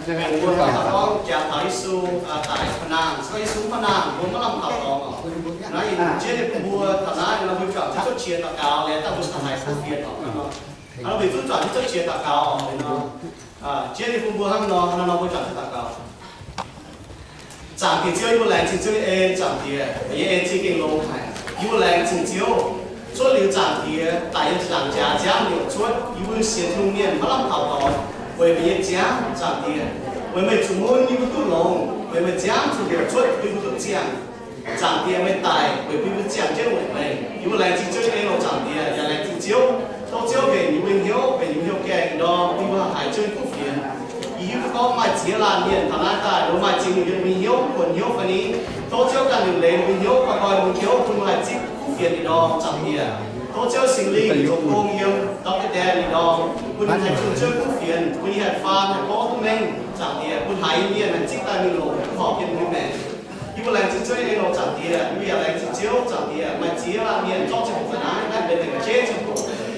Ngài vua và con chào thầy Yesu tại Phật Nam, sau Yesu Phật Nam vua mới làm thảo con, nói trên đây vua thảo nói là vua chọn chút chia tạ cao, để ta vua thầy phúc việt nó bị chút chọn chút chia tạ cao, trên đây vua ham nó vua chọn tạ cao, chẳng thì chơi vua làng chỉ chơi em chẳng thì vậy em chỉ kinh lô này, vua làng chỉ chiếu số liệu chẳng thì tại những chẳng giá giá nhiều chút, vua xiên thông niên mới làm thảo con. Bởi vì giá chẳng tiền, bởi vì chúng muốn như tụi lồng, bởi vì giá chúng đều chuột như tụi chẳng tiền mới tài, bởi vì chẳng chết một ngày, như là chỉ chơi cái nó chẳng tiền, nhà này chỉ chiếu về như mình hiếu kẻ đó, như là hải chơi cúp phiền, như có mai chia là miền thằng anh ta, đối mai chỉ mình hiếu, quần hiếu phải đi, tôi chiếu cần đường lên mình hiếu và coi mình hiếu, cũng là chỉ cúp phiền thì đó chẳng tiền. Tôi chơi sinh linh, tôi công yêu, đọc cái đèn thì đó,คุณให้คุณช่วยผู้เขียนคุณให้ฟาร์มให้พ่อคุณแม่จากเดียคุณหายเมียนั่นจิตใจมีโลขอเป็นคุณแม่ที่คุณแรงจิตช่วยเองเราจากเดียมีอะไรจิตเชี่ยวจากเดียมาจีราเมียนจ้องจะผมนะนั่นเป็นแต่กระเจี๊ยบ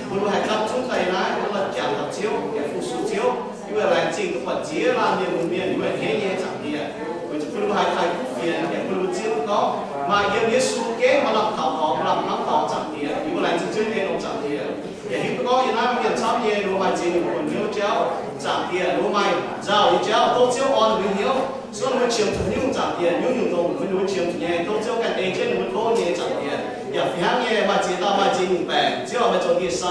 คุณให้ครับชุดใจนะคุณละอย่างกับเชี่ยวอย่างผู้สู้เชี่ยวที่อะไรจริงก็ปัจจีราเมียนเมียนด้วยเฮียจากเดียคุณให้ใครผู้เขียนอย่างคุณเชี่ยวก็มาเยี่ยมเยซูเก่งมาลำข่าวของลำน้ำข่าวจากเดียที่คุณแรงจิตช่วยเองเราจากเดียอย่างที่ก็อย่างนั้นมันชอบเย่รู้ไหมจริงคนเดียวเจ้าจากเดียรู้ไหมเจ้าเจ้าโตเจ้าอ่อนเป็นเดียวส่วนมันเชื่อมถึงยุ่งจากเดียยุ่งตรงมันรู้เชื่อมถึงเย่โตเจ้ากันเองเช่นมันโตเย่จากเดียอย่าฟิ้งเย่มาเจ้ามาจริงแปลงเจ้ามาจนเย่ไซ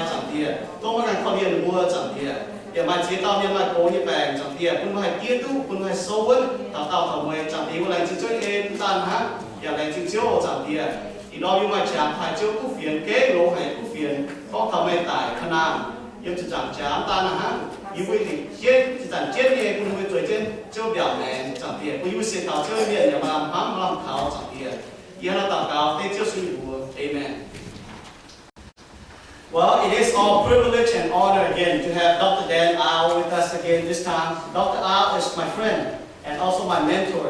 จากเดียต้องมาการเขาเรียนวัวจากเดียอย่ามาเจ้าเนี่ยมาโกยแปลงจากเดียคุณมาให้เกียรติคุณมาให้โซเวนต่างๆทำไว้จากเดียว่าแรงจิตช่วยเองตันฮะอย่าแรงจิตเจ้าจากเดียที่เราอยู่มาจากไทยเจ้าผู้เฟียนเก๋โลให้ผู้เฟียนเขาทำให้ตายขนาดยังจะจังจามตานะฮะอยู่วิธีเจ็ดจะจังเจ็ดเนี่ยคุณไปตัวเจ็ดเจ้าแบบแมนจังเดียคุณอยู่เสียเขาเจ้าเนี่ยอย่ามาห้ามลำเขาจังเดียยังเราต่างกันให้เจ้าสุนัว Amen. Well, it is our privilege and honor again to have Dr. Dan Au with us again this time. Dr. Au is my friend and also my mentor.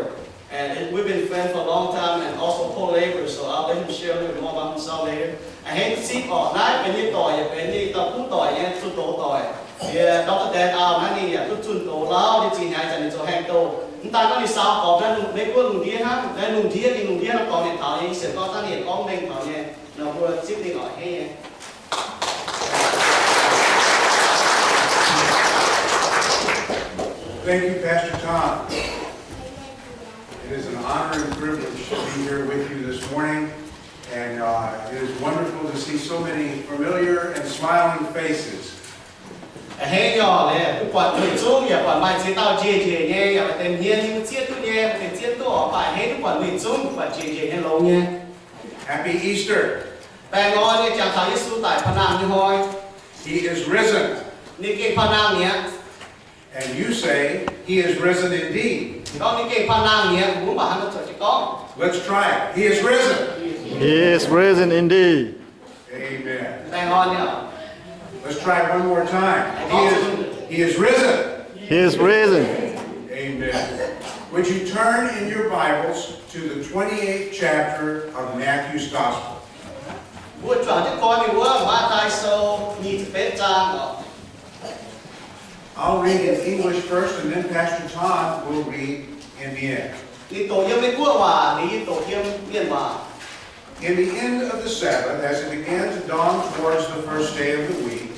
And we've been friends for a long time and also co-laborers, so I'll let him share a little bit more about himself later. I hate to see all night when you toy, when you talk to toy, and to toy. Yeah, Dr. Dan Au, honey, yeah, to to lao, the teen eyes and to hang to. Chúng ta có đi sao có ra lùng đấy quân lùng đĩa ha, đây lùng đĩa nó còn này thảo này sẽ có ta liền con đen thảo này, nó vừa chip đi gọi hay. Thank you, Pastor Tom. It is an honor and privilege to be here with you this morning, and it is wonderful to see so many familiar and smiling faces. Hey y'all, cái quạt người chung, ya quạt mai chế tao chê nhé, ya tên hiền nhưng chiết tu nhé, tên chiết tu ở phải hết quạt người chung, quạt chê nhé lâu nhé. Happy Easter. Bè ngồi đi chào thầy Yesu tại Phật Nam như hồi. He is risen. Ní cái Phật Nam nhé. And you say he is risen indeed. Đó ní cái Phật Nam nhé, muốn bảo hắn nó cho con. Let's try it. He is risen. He is risen indeed. Amen. Bè ngồi nhé. Let's try it one more time. He is risen. He is risen. Amen. Would you turn in your Bibles to the 28th chapter of Matthew's Gospel? Vua chọn cho con thì vua mà tai sâu nhìn bên trang đó. I'll read in English first, and then Pastor Tom will read in Mien. Đi tổ yếm bên vua và đi tổ yếm miền mà. In the end of the Sabbath, as it began to dawn towards the first day of the week,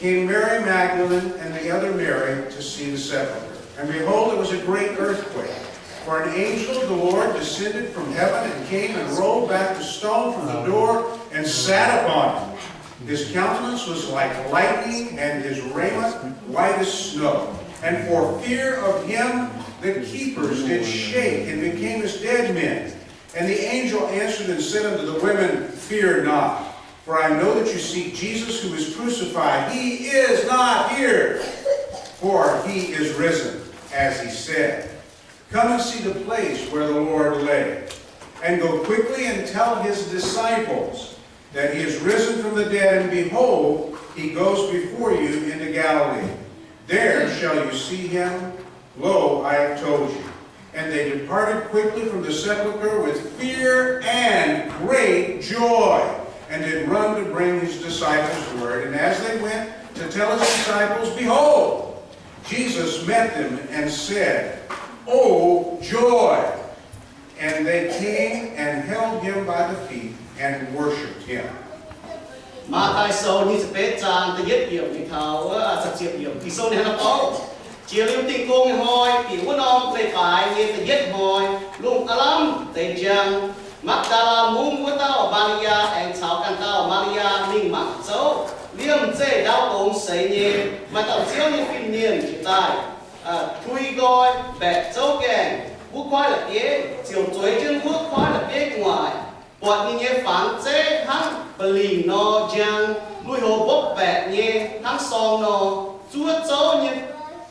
came Mary Magdalene and the other Mary to see the sepulchre. And behold, it was a great earthquake. For an angel of the Lord descended from heaven and came and rolled back the stone from the door and sat upon it. His countenance was like lightning, and his raiment white as snow. And for fear of him, the keepers did shake and became as dead men. And the angel answered and said unto the women, Fear not, for I know that you seek Jesus who is crucified. He is not here, for he is risen, as he said. Come and see the place where the Lord lay. And go quickly and tell his disciples that he is risen from the dead, and behold, he goes before you into Galilee. There shall you see him. Lo, I have told you. And they departed quickly from the sepulchre with fear and great joy, and did run to bring his disciples word. And as they went to tell his disciples, behold, Jesus met them and said, "Oh, joy!" And they came and held him by the feet and worshipped him. Mà tại sao như thế trang tự giết điểm như thảo sạch diệt điểm thì sau này nó có chiều liêm tình công hồi thì quân ông về phải như tự giết hồi luôn alam để chăng mặc ta muốn của tao Maria anh cháu căn tao Maria minh mặc dấu liêm dễ đau ống sấy nhẹ mà tao chiếu như phim niên chỉ tài thui gọi bẹt dấu kèn quốc khoai là kế chiều chuối chân quốc khoai là kế ngoài bọn như nhé phán dễ hăng và lì nó chăng lui hồ bốc bẹt nhé hăng song nó chúa dấu như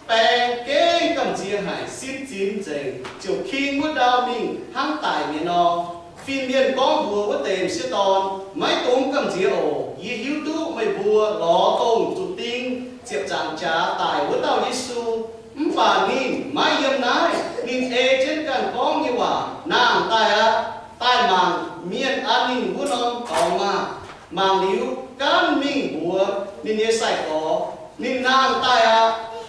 bè kế cầm chia hải xin chín dành chiều khi ngút đau mình hăng tải miền nó phiên miền có bùa có tềm siết tòn máy tốn cầm chia ổ y hiếu tú mày bùa ló tông chủ tinh chiệp chẳng trả tải với tao Yesu bà nhìn máy yếm nái nhìn ê trên cần có như quả nàng tai màng miền an ninh của nó có màng liu can mình bùa nên nhớ sạch có nên nàng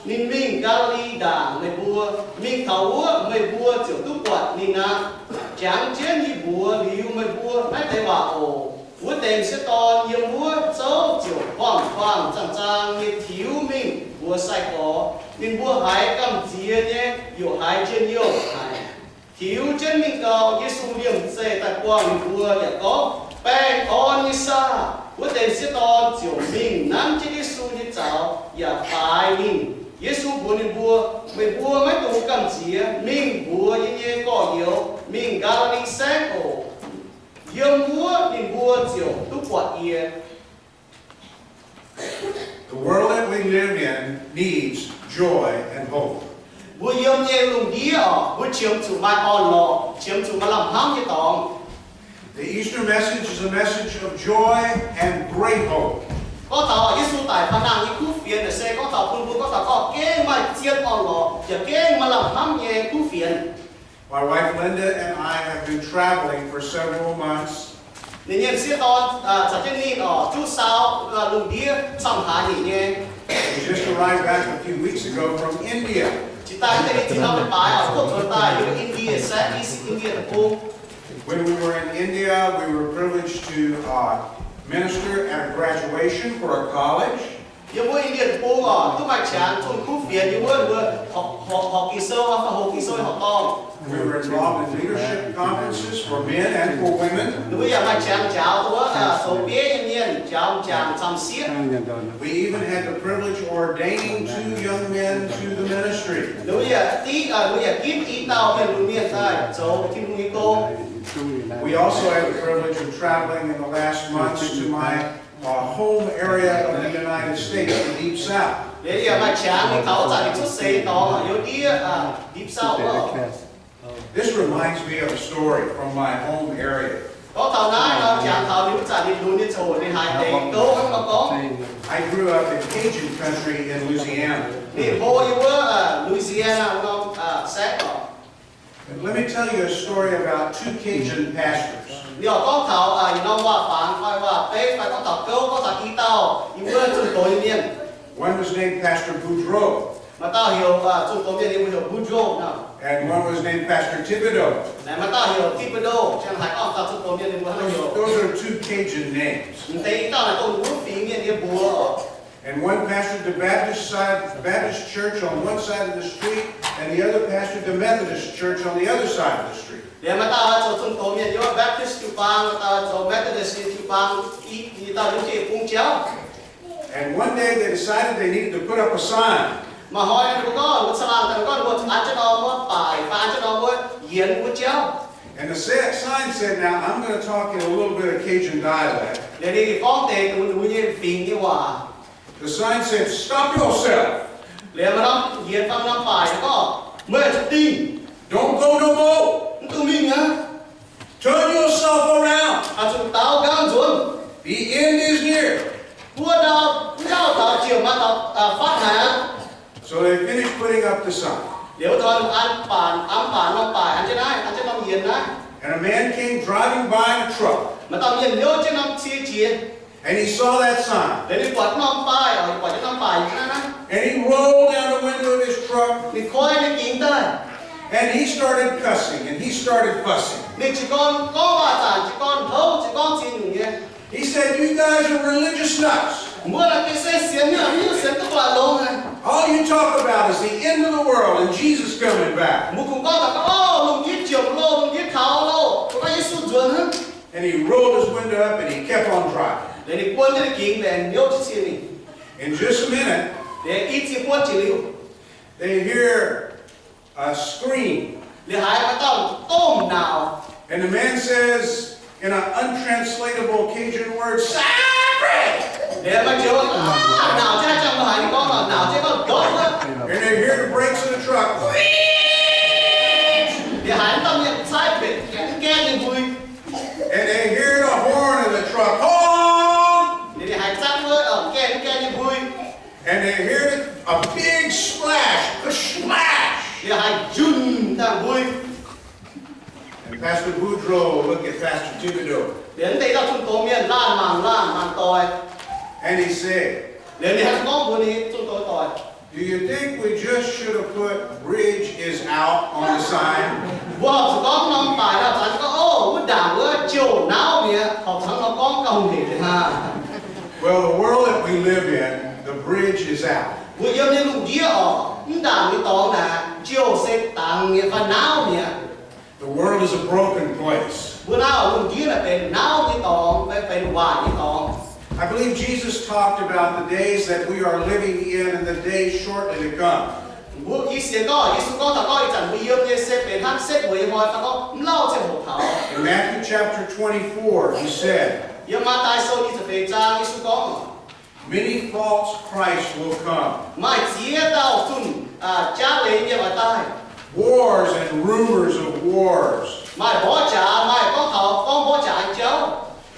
nên mình Galilee đảng mày bùa mình thấu mày bùa chiều túc quạt nên nàng chẳng chiến như bùa liu mày bùa nãy thấy bà ổ bùa tên sẽ to nhiều bùa dấu chiều khoảng chẳng như thiếu mình bùa sạch có nên bùa hái cầm chia nhé nhiều hái trên nhiều hái thiếu trên mình cầu Yesu điểm dễ tại quang bùa để có bè con như xa bùa tên sẽ to chiều mình nắm trên Yesu như cháu và bài mình Yesu bùa nên bùa mình bùa mấy tụ cầm chia mình bùa như nhé có nhiều mình Galilee sẽ cổ yếm bùa nên bùa chiều túc quạt yên. The world that we live in needs joy and hope. Bùa yếm nhé lùng đi bùa chiếm chủ mai on lọ chiếm chủ mà làm hăng như tòng. The Easter message is a message of joy and great hope. Có tàu Yesu tại phản năng như khu phiền để xe có tàu phun bùa có tàu có kế mà chiên on lọ và kế mà làm hăng nhé khu phiền. My wife Linda and I have been traveling for several months. Nên nhiên sẽ to trả chân nhìn ở chút sao lùng đi xong hả nhỉ nhé. We just arrived back a few weeks ago from India. Chỉ ta có thể chỉ nói một bài ở quốc gia ta ở India sẽ East India là cô. When we were in India, we were privileged to minister at a graduation for a college. Yêu bố India là cô à, tôi mạch chán trong khu phiền như vừa học kỳ sơ và học kỳ sơ học to. We were involved in leadership conferences for men and for women. Bây giờ mạch chán cháu tôi số bế nhân nhiên cháu chàng chăm xiết. We even had the privilege of ordaining 2 young men to the ministry. Bây giờ kiếm ý tao về luôn miền sai, số thiên nguy cô. We also had the privilege of traveling in the last months to my home area of the United States, the Deep South. Bây giờ mạch chán thì tao trả đi chút xe to ở yếu Deep South. This reminds me of a story from my home area. Có tàu nái nó chàng tàu đi trả đi luôn đi chỗ đi hai tệ cố không có. I grew up in Cajun country in Louisiana. Đi vô như bữa Louisiana nó sẽ có. Let me tell you a story about 2 Cajun pastors. Điều có thảo nó qua phán phải qua tế phải có thảo câu có thảo ý tao như bữa chúng tôi miền. One was named Pastor Boudreaux, Mà tao hiểu chúng tôi miền thì hiểu Boudreaux nào. and one was named Pastor Thibodeau. Này mà tao hiểu Thibodeau chẳng phải có thảo chúng tôi miền thì muốn hiểu. Those are 2 Cajun names. Tế tao là tôi muốn phí miền đi bùa. And one pastored the Baptist church on one side of the street, and the other pastored the Methodist church on the other side of the street. Để mà tao cho chúng tôi miền yếu Baptist chụp bang, tao cho Methodist chụp bang, ít thì tao những cái cung chéo. And one day they decided they needed to put up a sign. Mà hỏi nó có một salon, nó có một ăn cho nó một bài, pha cho nó một yến một chéo. And the sign said, "Now I'm going to talk in a little bit of Cajun dialect." Để đi con tệ tụi như phình như hòa. The sign said, "Stop yourself. Để mà nó yến bằng năm bài nó có mê chút tin. Don't go no more. Tụi mình á. Turn yourself around. Chúng tao găng xuống. The end is near." Vua đào chiều mà tao phát hạ. So they finished putting up the sign. Nếu thôi ăn bản năm bài ăn trên năm yến đấy. And a man came driving by in a truck. Mà tao nhìn nhớ trên năm chia. And he saw that sign. Để đi quạt năm bài, quạt trên năm bài như thế này. And he rolled down the window of truck, 你開你見得， and he started cussing and he started fussing. 你只講話賺，只講好，只講錢用嘅， He said, "You guys are religious nuts. 唔好啦，佢寫錢呢，呢個錢都話攞嘅， All you talk about is the end of the world and Jesus coming back." 唔好講就講哦，弄啲腳攞，弄啲頭攞，嗰個耶穌準啊， And he rolled his window up and he kept on driving. 你關啲鏡嚟，有啲錢你， In just a minute, 你一直關住了， they hear a scream. 你係個都唔鬧， And the man says, in an untranslatable Cajun word, "Sacre!" 你係咪叫啊鬧啫？就唔係你講話鬧啫，嗰個講啦， And they hear the brakes of the truck. 你係當日猜別驚你會。 And they hear the horn of the truck. Honk! 你哋係爭開驚你會， And they hear a big splash. A splash! 你係轉但會， And Pastor Boudreaux looked at Pastor Thibodeau. 人哋都中島面爛袋， And he said, 你哋係講本你中島袋， "Do you think we just should have put 'bridge is out' on the sign?" 我是講咁大啦，就係講哦，我打我就鬧面，學生我講夠你哈， Well, the world that we live in, the bridge is out. 我要你錄啲哦，唔打你當啦，就是當你煩惱面， The world is a broken place. 我鬧錄啲啦，เป็น鬧你當，เป็น壞你當。 I believe Jesus talked about the days that we are living in and the days shortly to come. 我以前講，耶穌講頭講一陣會要嘅識別黑色會開，佢講唔撈隻河頭。 In Matthew chapter 24, he said, 要馬大數28章，耶穌講， "Many false Christs will come. 唔係指到盡加你嘅話帶， Wars and rumors of wars." 唔係火炸，唔係講頭講火炸咗。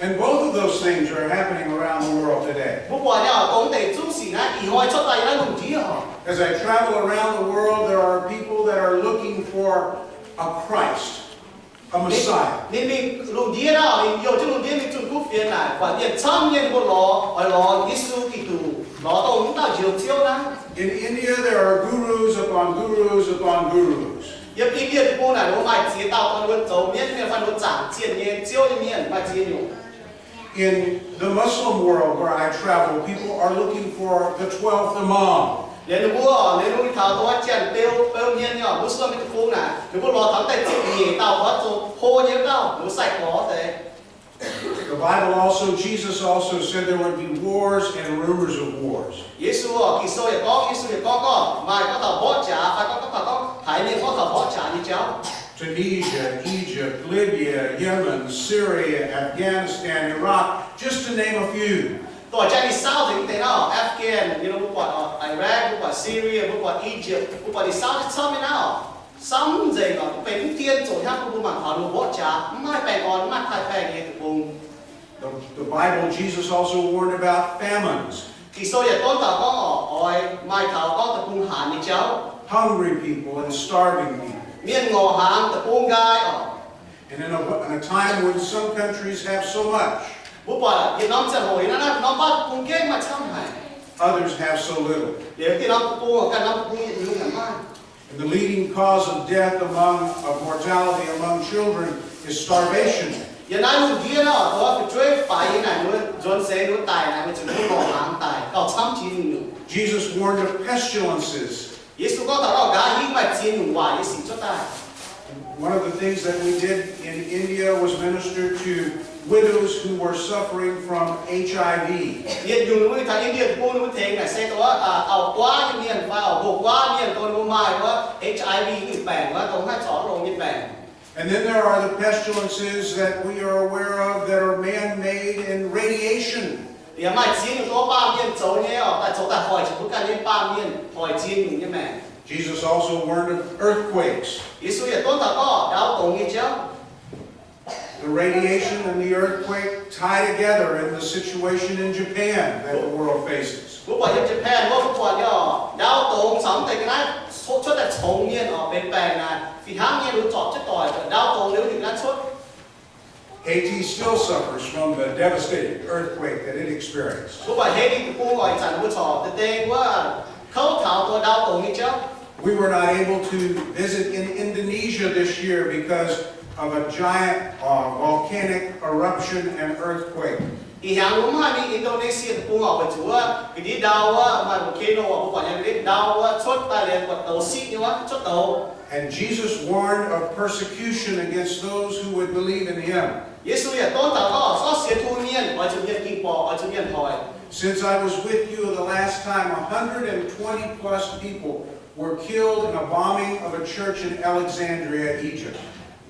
And both of those things are happening around the world today. 不過咧，講地中時咧，而開出嚟咧唔知啊。 As I travel around the world, there are people that are looking for a Christ, a Messiah. 你路啲啦，你有啲路啲你中古片嚟，或者參演個攞耶穌基督攞到唔到就招啦。 In India, there are gurus upon gurus upon gurus. 要邊啲過嚟我買指導，我做面面翻我賺錢嘅，招啲面買指用。 In the Muslim world where I travel, people are looking for the 12th Imam. 你รู้你รู้ข่าวตัวเจนเปลเมียนเนี่ยมุสลิมเป็นคู่น่ะหรือว่ารอทั้งแต่จิตดีเต่าว่าตัวโคเยอะเต่าหรือใส่หัวแต่ The Bible also, Jesus also said there would be wars and rumors of wars. 耶穌其實也講耶穌也講過買嗰頭波จ่าไปก็ถ่ายเนี่ย嗰頭波จ่านี่เจ้า Tunisia, Egypt, Libya, Yemen, Syria, Afghanistan, Iraq, just to name a few. ตัวใจนี่เศร้าถึงแต่เนาะอัฟกานนี่เราบุกว่าอิรักบุกว่าซีเรียบุกว่าอียิปต์บุกว่าที่เศร้าที่เศร้าไม่เนาะซ้ำใจก็เป็นเทียนโจทย์ที่ผู้มันหาลูกบ่จ่าไม่แปลงอ่อนไม่ใครแปลงเองบุง The Bible, Jesus also warned about famines. ที่โซยต้นตาก็อ้อยไม่เขาก็ตะปุงหานี่เจ้า Hungry people and starving people. เมียนงอหางตะปุงกายอ๋อ And in a time when some countries have so much, บุปผาที่น้องจะหอยนะน้องบ้านปุงเก่งมาช่างไหน others have so little. เดี๋ยวที่น้องปุงกันน้องปุงอยู่กันมาก And the leading cause of death of mortality among children is starvation. อย่างนั้นลูกเดียวเนาะตัวไปช่วยฝ่ายไหนนู้นจนเสียนู้นตายนะมันจะนู้นงอหางตายก็ช้ำจีนอยู่ Jesus warned of pestilences. เยซูก็ตรัสว่ายิ่งมาจีนหนุ่มว่าเยซูจะตาย One of the things that we did in India was minister to widows who were suffering from HIV. เรียนอยู่นู้นทางอินเดียปุงนู้นเทงเนี่ยเสียตัวเอากว้าเมียนไปเอาบวกกว้าเมียนตัวนู้นมาว่า HIV นี่แบ่งว่าตรงให้สอนลงนี่แบ่ง And then there are the pestilences that we are aware of that are man-made and radiation. เดี๋ยวมาจีนอยู่ตัวป้าเมียนโจเนี่ยแต่โจแต่หอยจะพูดกันเรื่องป้าเมียนหอยจีนอยู่นี่แม่ Jesus also warned of earthquakes. 耶稣也ต้นตาก็ดาวตรงนี้เจ้า The radiation and the earthquake tie together in the situation in Japan that the world faces. ผู้ป่วยญี่ปุ่นว่าผู้ป่วยเนี่ยดาวตรงสองแต่กันนะชุดแต่ชงเนี่ยเป็นแปลงนะฝีเท้าเนี่ยรู้จอดจะต่อยดาวตรงเร็วถึงนั้นชุด Haiti still suffers from the devastating earthquake that it experienced. ผู้ป่วยเฮดิผู้ป่วยจันทร์ผู้ชอบแต่เด็กว่าเขาถามตัวดาวตรงนี้เจ้า We were not able to visit in Indonesia this year because of a giant volcanic eruption and earthquake. Thì hàng đúng hai mươi Indonesia cũng ở bên chúa cái đi đào mà volcano ở bên nhà cái đi đào chốt tại liền quật tàu xịt như vậy chốt tàu. And Jesus warned of persecution against those who would believe in Him. Yesu ya tôn tạo có số xiết thu miên ở trong miền kinh bò ở trong miền hỏi. Since I was with you the last time, 120 plus people were killed in a bombing of a church in Alexandria, Egypt.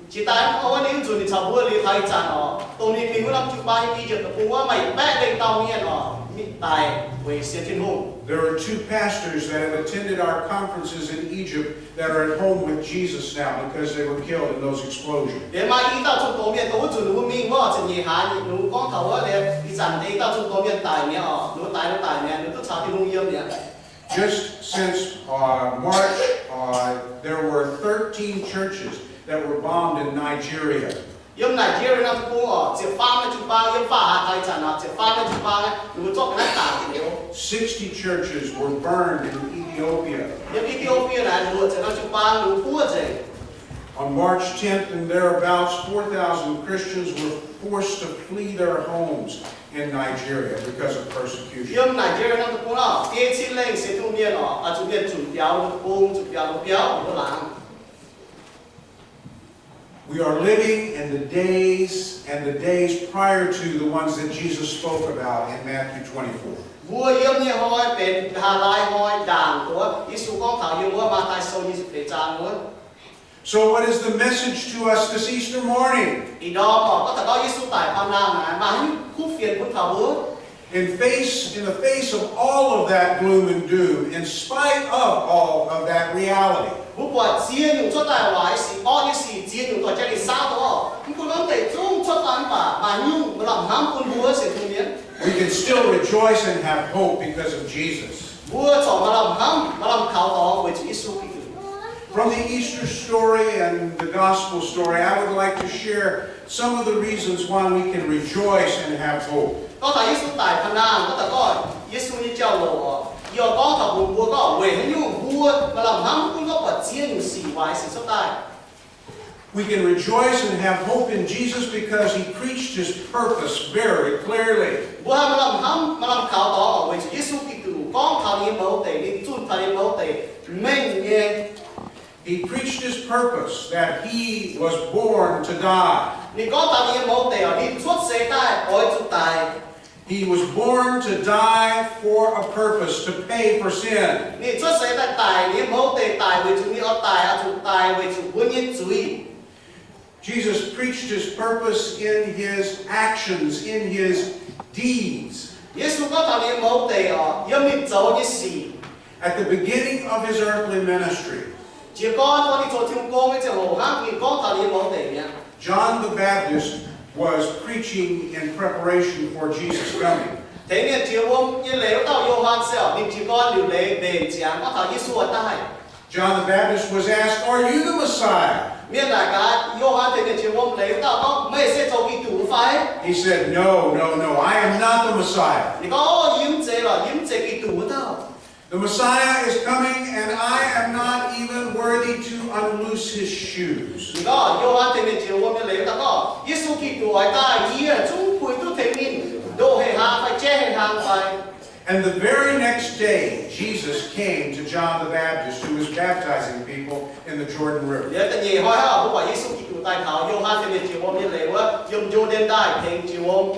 Chỉ tại ông ấy dùng để chào bữa đi thay chăn họ, tôi nên mình muốn làm chụp bài đi giờ cũng có mày bé lên tàu miên họ, miền tài về xiết thiên hùng. There are two pastors that have attended our conferences in Egypt that are at home with Jesus now because they were killed in those explosions. Để mà ý tao chụp tổ miên tôi dùng đúng mình có chỉ nhị hà nhị đúng con thầu á để đi dàn để tao chụp tổ miên tài miên họ, đúng tài miên đúng tất cả thiên hùng yêu miên. Just since March, there were 13 churches that were bombed in Nigeria. Yếm Nigeria nó cũng ở chỉ pha mấy chục ba yếm pha thay chăn họ chỉ pha mấy chục ba đúng cho cái tảng nhiều. 60 churches were burned in Ethiopia. Yếm Ethiopia này đúng chỉ nó chục ba đúng phua gì. On March 10th and thereabouts, 4,000 Christians were forced to flee their homes in Nigeria because of persecution. Yếm Nigeria nó cũng ở cái chi lên sẽ thu miên ở chỗ miền chủ giáo chục giáo nó làm. We are living in the days prior to the ones that Jesus spoke about in Matthew 24. Vua yếm như hỏiเป็นHà Lai hỏi đảng của Yesu con thảo yếm vua Ma Thái sâu như phải trang nữa. So what is the message to us this Easter morning? Thì đó mà có thể có Yesu tại Phan Nam này mà hắn khúc phiền cũng thảo bữa. In the face of all of that gloom and doom, in spite of all of that reality, Bố quả chia những cho tài hoài sĩ o như sĩ chia những tòa cha đi sao đó. Nhưng cũng không thể chung cho tán bà mà nhưng mà làm ham con vua sẽ thu miễn. we can still rejoice and have hope because of Jesus. Vua chọn mà làm ham mà làm khảo đó với Chúa Giêsu Kitô. From the Easter story and the gospel story, I would like to share some of the reasons why we can rejoice and have hope. Có thể Giêsu tại Phan Nam, có thể coi Giêsu như treo lộ. Giờ có thảo bùn vua có về hay những vua mà làm ham cũng có quả chia những sĩ hoài sĩ sắp tài. We can rejoice and have hope in Jesus because He preached His purpose very clearly. Vua mà làm ham mà làm khảo đó với Chúa Giêsu Kitô. Con thảo niệm mẫu tề đi chun thảo niệm mẫu tề mình nghe. He preached His purpose that He was born to die. Ni có thảo niệm mẫu tề ở đi xuất xe tai ôi chụp tài. He was born to die for a purpose, to pay for sin. Ni xuất sẽ tại tài ni mẫu tề tài với chúng ni ở tài ở chúng tài với chúng quân nhân chúi. Jesus preached His purpose in His actions, in His deeds. Giêsu có thảo niệm mẫu tề ở yếm ni dấu như sĩ. At the beginning of His earthly ministry, Chỉ có đi chỗ thiên công với chỗ hồ hang ni có thảo niệm mẫu tề nhá. John the Baptist was preaching in preparation for Jesus' coming. Thế nên chiều hôm như lễ tao Gioan sẽ nên chỉ có điều lễ về giảng có thảo Giêsu ở tai. John the Baptist was asked, "Are you the Messiah?" Miền đại cả Gioan thế nên chiều hôm lễ tao có mấy sẽ cho Kitô phải. He said, "No, no, no, I am not the Messiah. Ni có yếm chế Kitô tao. The Messiah is coming, and I am not even worthy to unloose His shoes." Ni có Gioan thế nên chiều hôm như lễ tao có Giêsu Kitô ở tai kia chúng quỳ tu thế nên đồ hệ hàng phải che hệ hàng phải. And the very next day, Jesus came to John the Baptist, who was baptizing people in the Jordan River. Để tự nhiên hỏi họ bảo Giêsu Kitô tại thảo Gioan thế nên chiều hôm như lễ quá dùng Jordan đại thành chiều hôm.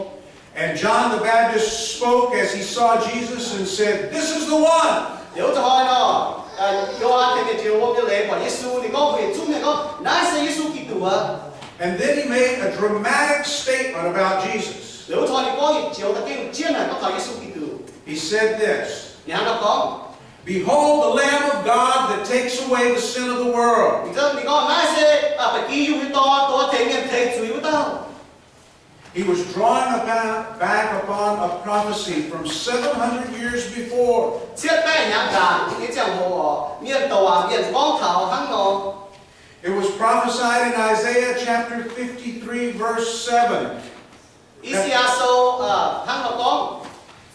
And John the Baptist spoke as he saw Jesus and said, "This is the one." Nếu cho hỏi nó Gioan thế nên chiều hôm như lễ bảo Giêsu thì có về chúng này có nãy sẽ Giêsu Kitô à. And then he made a dramatic statement about Jesus. Nếu cho thì có chiều ta kêu chiên này có thảo Giêsu Kitô. He said this, Nhà nó có. "Behold the Lamb of God that takes away the sin of the world." Thì giờ thì có nãy sẽ phải ký với to thế nên thế chú với tao. He was drawing back upon a prophecy from 700 years before. Chiết bé nhà gà những cái chẳng hồ miền tàu miền con thảo hăng nó. It was prophesied in Isaiah chapter 53, verse 7, Isiaso hăng nó con.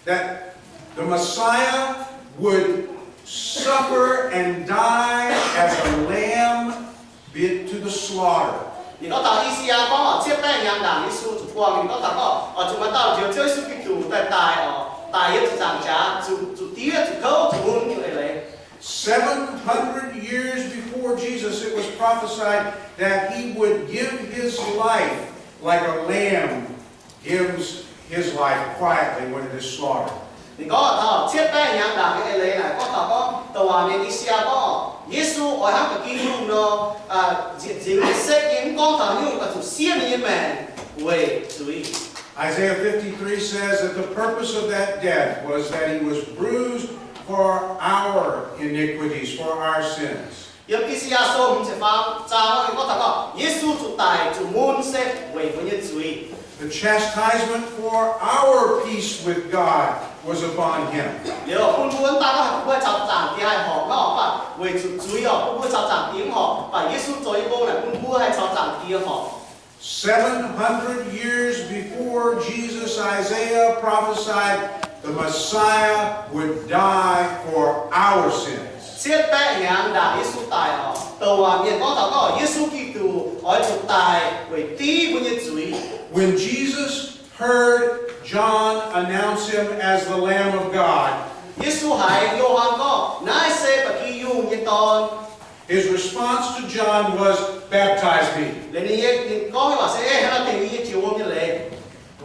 that the Messiah would suffer and die as a lamb bid to the slaughter. 你講到意思啊，講哦，切拜羊黨耶穌就光，你講到哦，就問到就耶穌基督在大哦，大一就漲價，就第一就高就滿就嚟嚟。 700 years before Jesus, it was prophesied that he would give his life like a lamb gives his life quietly when it is slaughtered. 你講哦，切拜羊黨嘅嚟嚟，講到講，就話面意思啊，講耶穌愛行嘅基督咯，人適應講到用個就先嘅命為主義。 Isaiah 53 says that the purpose of that death was that he was bruised for our iniquities, for our sins. 尤其是耶穌唔食飯，就我哋講到講，耶穌就大就滿色為佢嘅主義。 The chastisement for our peace with God was upon him. 你話半半大家係唔會集賺嘅係學咯，不為主要半半集賺點學，把耶穌做一個嚟半半係集賺嘅學。 700 years before Jesus, Isaiah prophesied the Messiah would die for our sins. 切拜羊黨耶穌大哦，就話面講到講耶穌基督愛就大為第本嘅主義。 When Jesus heard John announce him as the Lamb of God, 耶穌係約翰講，乃是不基用一當。 his response to John was, "Baptize me." 你講嘅話是誒，喺度定義叫我嘅嚟，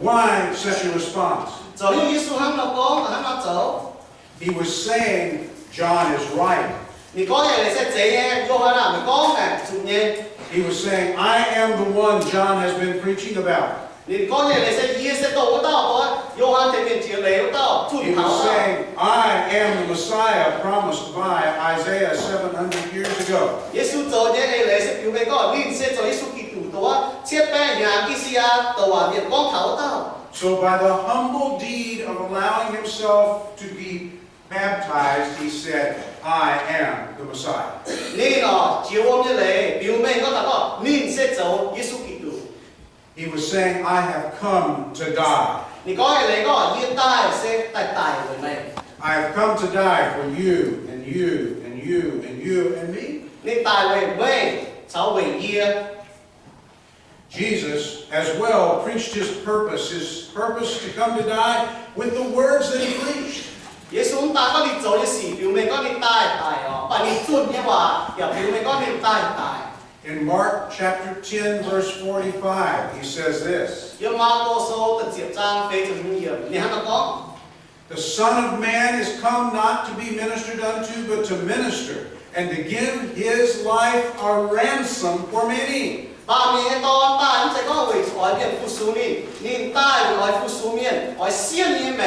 Why such a response? 就因為耶穌喺度講，喺度走。 He was saying John is right. 你講嘢你識這嘢，約翰啊，咪講嘅，做嘢。 He was saying, I am the one John has been preaching about. 你講嘢你識意識到好多個，約翰前面接嚟好多， He 轉頭 was 啦。 saying, I am the Messiah promised by Isaiah 700 years ago. 耶穌做嘢你識表明講，你識做耶穌基督到啊，切拜羊意思啊，就話面光頭到。 So by the humble deed of allowing himself to be baptized, he said, I am the Messiah. 你哦，叫我哋嚟表明嗰個，你識做耶穌基督。 He was saying, I have come to die. 你講嘢你講，要大識大為你。 I have come to die for you and you and you and you and me. 你大為為，就為義。 Jesus, as well, preached his purpose to come to die with the words that he preached. 耶穌大嗰你做嘅事，表明嗰你大哦，把你做嘅話，又表明嗰你大。 In Mark chapter 10, verse 45, he says this, 要馬可書嘅10章非常重要，你喺度講。 The Son of Man is come not to be ministered unto, but to minister, and to give his life a ransom for many. 把面當大，唔使講為外面付出你，你大為付出面，為先你命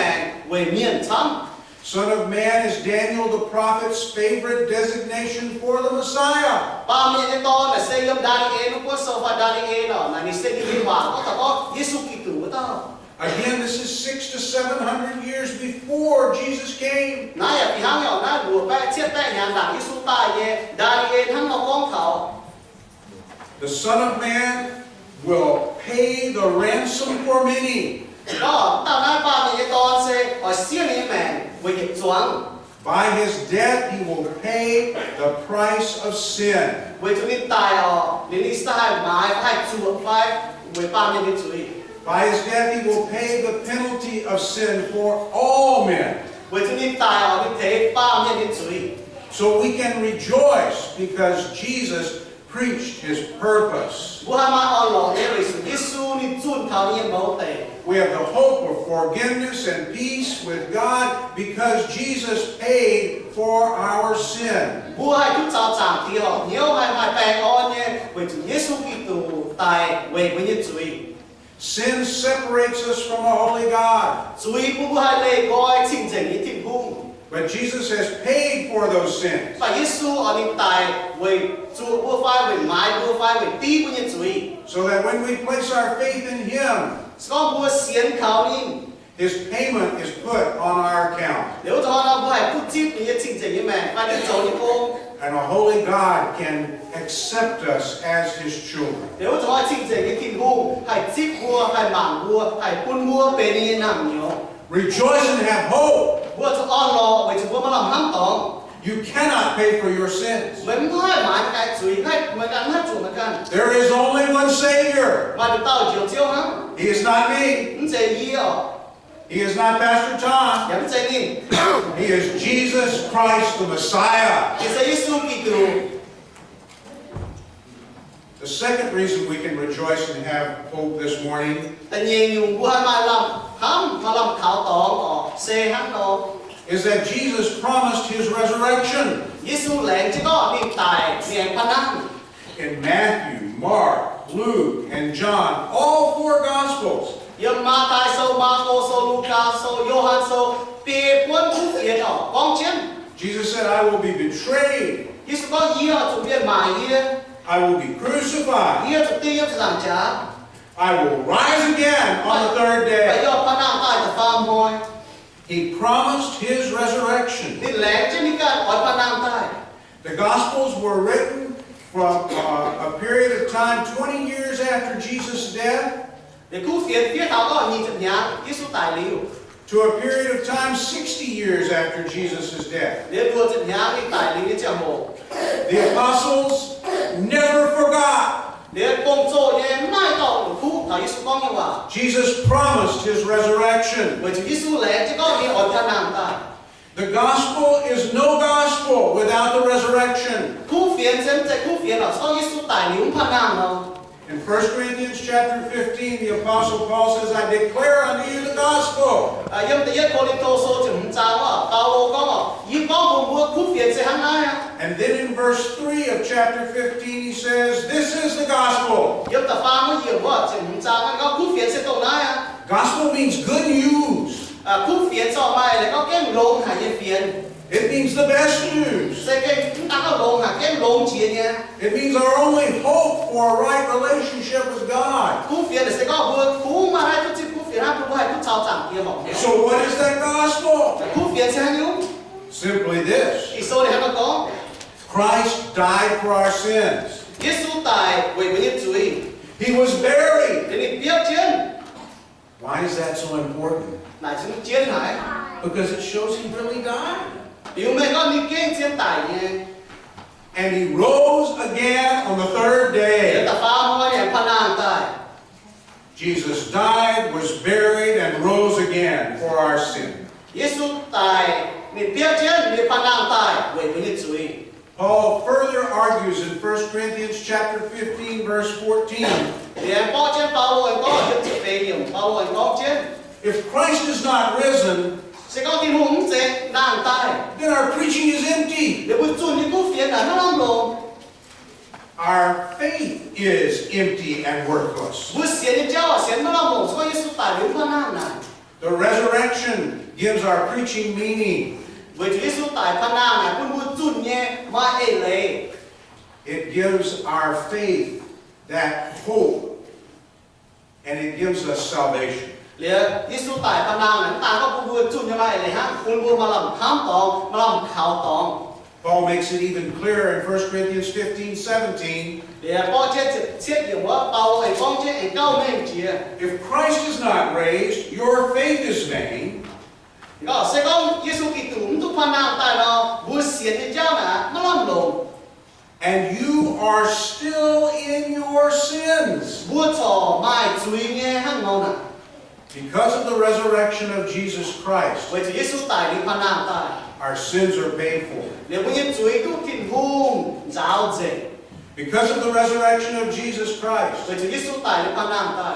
為面參。 Son of Man is Daniel the prophet's favorite designation for the Messiah. 把面當嚟使用大啲嘢，如果受法大啲嘢咯，嗱你識啲話，我就講耶穌基督到。 Again, this is 600 to 700 years before Jesus came. 嗱入邊行有嗱如果切拜羊黨耶穌大嘢，大啲嘢行落光頭。 The Son of Man will pay the ransom for many. đó tao nói ba mình con sẽ ở siêu này mẹ với nghiệp choáng By his death, he will pay the price of sin. với chúng mình tài ở đến đi sai mà phải chuộc phải với ba mình cái chuối By his death, he will pay the penalty of sin for all men. với chúng mình tài ở như thế ba mình cái chuối So we can rejoice because Jesus preached his purpose. bữa mà ở lò để rồi sự Yesu đi chun khảo nhiên máu tề We have the hope of forgiveness and peace with God because Jesus paid for our sin. bữa hai chúng ta chẳng thì họ nhiều hai mai bè on nhé với chúng Yesu Kitô tài về với những chuối Sin separates us from a holy God. chuối bữa hai lê coi chỉnh chỉnh những tình huống But Jesus has paid for those sins. và Yesu ở những tài về chuộc bữa phai về mái bữa phai về tí với những chuối So that when we place our faith in him, có bữa xiên khảo nhiên his payment is put on our account. nếu cho nó bữa hai phút chip những chỉnh chỉnh như mẹ và những chỗ những cô And a holy God can accept us as his children. nếu cho chỉnh chỉnh những tình huống hay chip mua hay mảng mua hay quân mua bên đi nằm nhiều Rejoice and have hope. bữa cho on lò với chúng bữa mà làm hăng tỏng You cannot pay for your sins. 没买买该罪该没干那做没干， There is only one Savior. 买不到就就哈， He is not me. 唔这伊哦， He is not Pastor Tom. 也唔这你， He is Jesus Christ, the Messiah. 其实耶稣基督。 The second reason we can rejoice and have hope this morning 第二樣我係買冧，冚買冧靠黨哦，射喺度。 is that Jesus promised his resurrection. 耶穌領這個年代年不能， In Matthew, Mark, Luke, and John, all four Gospels, 有馬太書、馬可書、路加書、約翰書，別本不變哦，講真， Jesus said, I will be betrayed. 耶穌講以後就變賣嘢， I will be crucified. 以後就跌入上架， I will rise again on the third 為 day. 咗不能帶就翻開， He promised his resurrection. 你領這呢個愛不能帶。 The Gospels were written from a period of time 20 years after Jesus' death 你估變頭嗰20年，耶穌大了， to a period of time 60 years after Jesus' death. 你多一年你大了你就冇。 The apostles never forgot. 你工作也賣到你哭，頭耶穌講嘅話， Jesus promised his resurrection. 為住耶穌嚟，這個你愛不能帶。 The gospel is no gospel without the resurrection. 哭變真在哭變了，所以耶穌帶你唔怕難咯。 In 1 Corinthians chapter 15, the apostle Paul says, I declare unto you the gospel. 因第一個你多數就唔知喎，保羅講喎，以講唔會哭變在很難啊。 And then in verse 3 of chapter 15, he says, this is the gospel. 因第三個嘢喎就唔知，我講哭變在到哪啊？ Gospel means good news. 哭變做咩嚟？講驚龍係一變， It means the best news. 即係那個龍啊，驚龍字嘅。 It means our only hope for a right relationship with God. 哭變係講會哭嘛，係都知哭變，係唔係都炒漲嘅嘛？ So what is that gospel? 哭變係要， Simply this. 耶穌你喺度講。 Christ died for our sins. 耶穌大為你罪， He was buried. 你不要奸， Why is that so important? 乃是奸害。 Because it shows he really died. 表明講你奸奸大嘅， And he rose again on the third 你 day. 特發開人不能大。 Jesus died, was buried, and rose again for our sin. 耶穌大，你不要奸，你不能大，為你罪。 Paul further argues in 1 Corinthians chapter 15, verse 14. 連保奸保羅講要接備用，保羅講奸， If Christ is not risen, 是講天父唔值難大， then our preaching is empty. 你會做你不變啊，乜諗路？ Our faith is empty and worthless. 會寫你教寫乜諗路？所以耶穌大你不能難。 The resurrection gives our preaching meaning. 為住耶穌大不能難，會唔會做嘢買嚟？ It gives our faith that hope, and it gives us salvation. 你耶穌大不能難，但係會唔會做嘢買嚟嚇？會唔會嘛諗貪黨，嘛諗靠黨？ Paul makes it even clearer in 1 Corinthians 15:17. 你保證直接用我保羅係講這係救命節。 If Christ is not raised, your faith is vain. 哦，所以講耶穌基督唔都不能大咯，會寫你教呢，乜諗路？ And you are still in your sins. 會錯賣罪嘅行路呢？ Because of the resurrection of Jesus Christ, 為住耶穌大你不能大， our sins are paid for. 你會嘅罪都天空找藉。 Because of the resurrection of Jesus Christ, 為住耶穌大你不能大。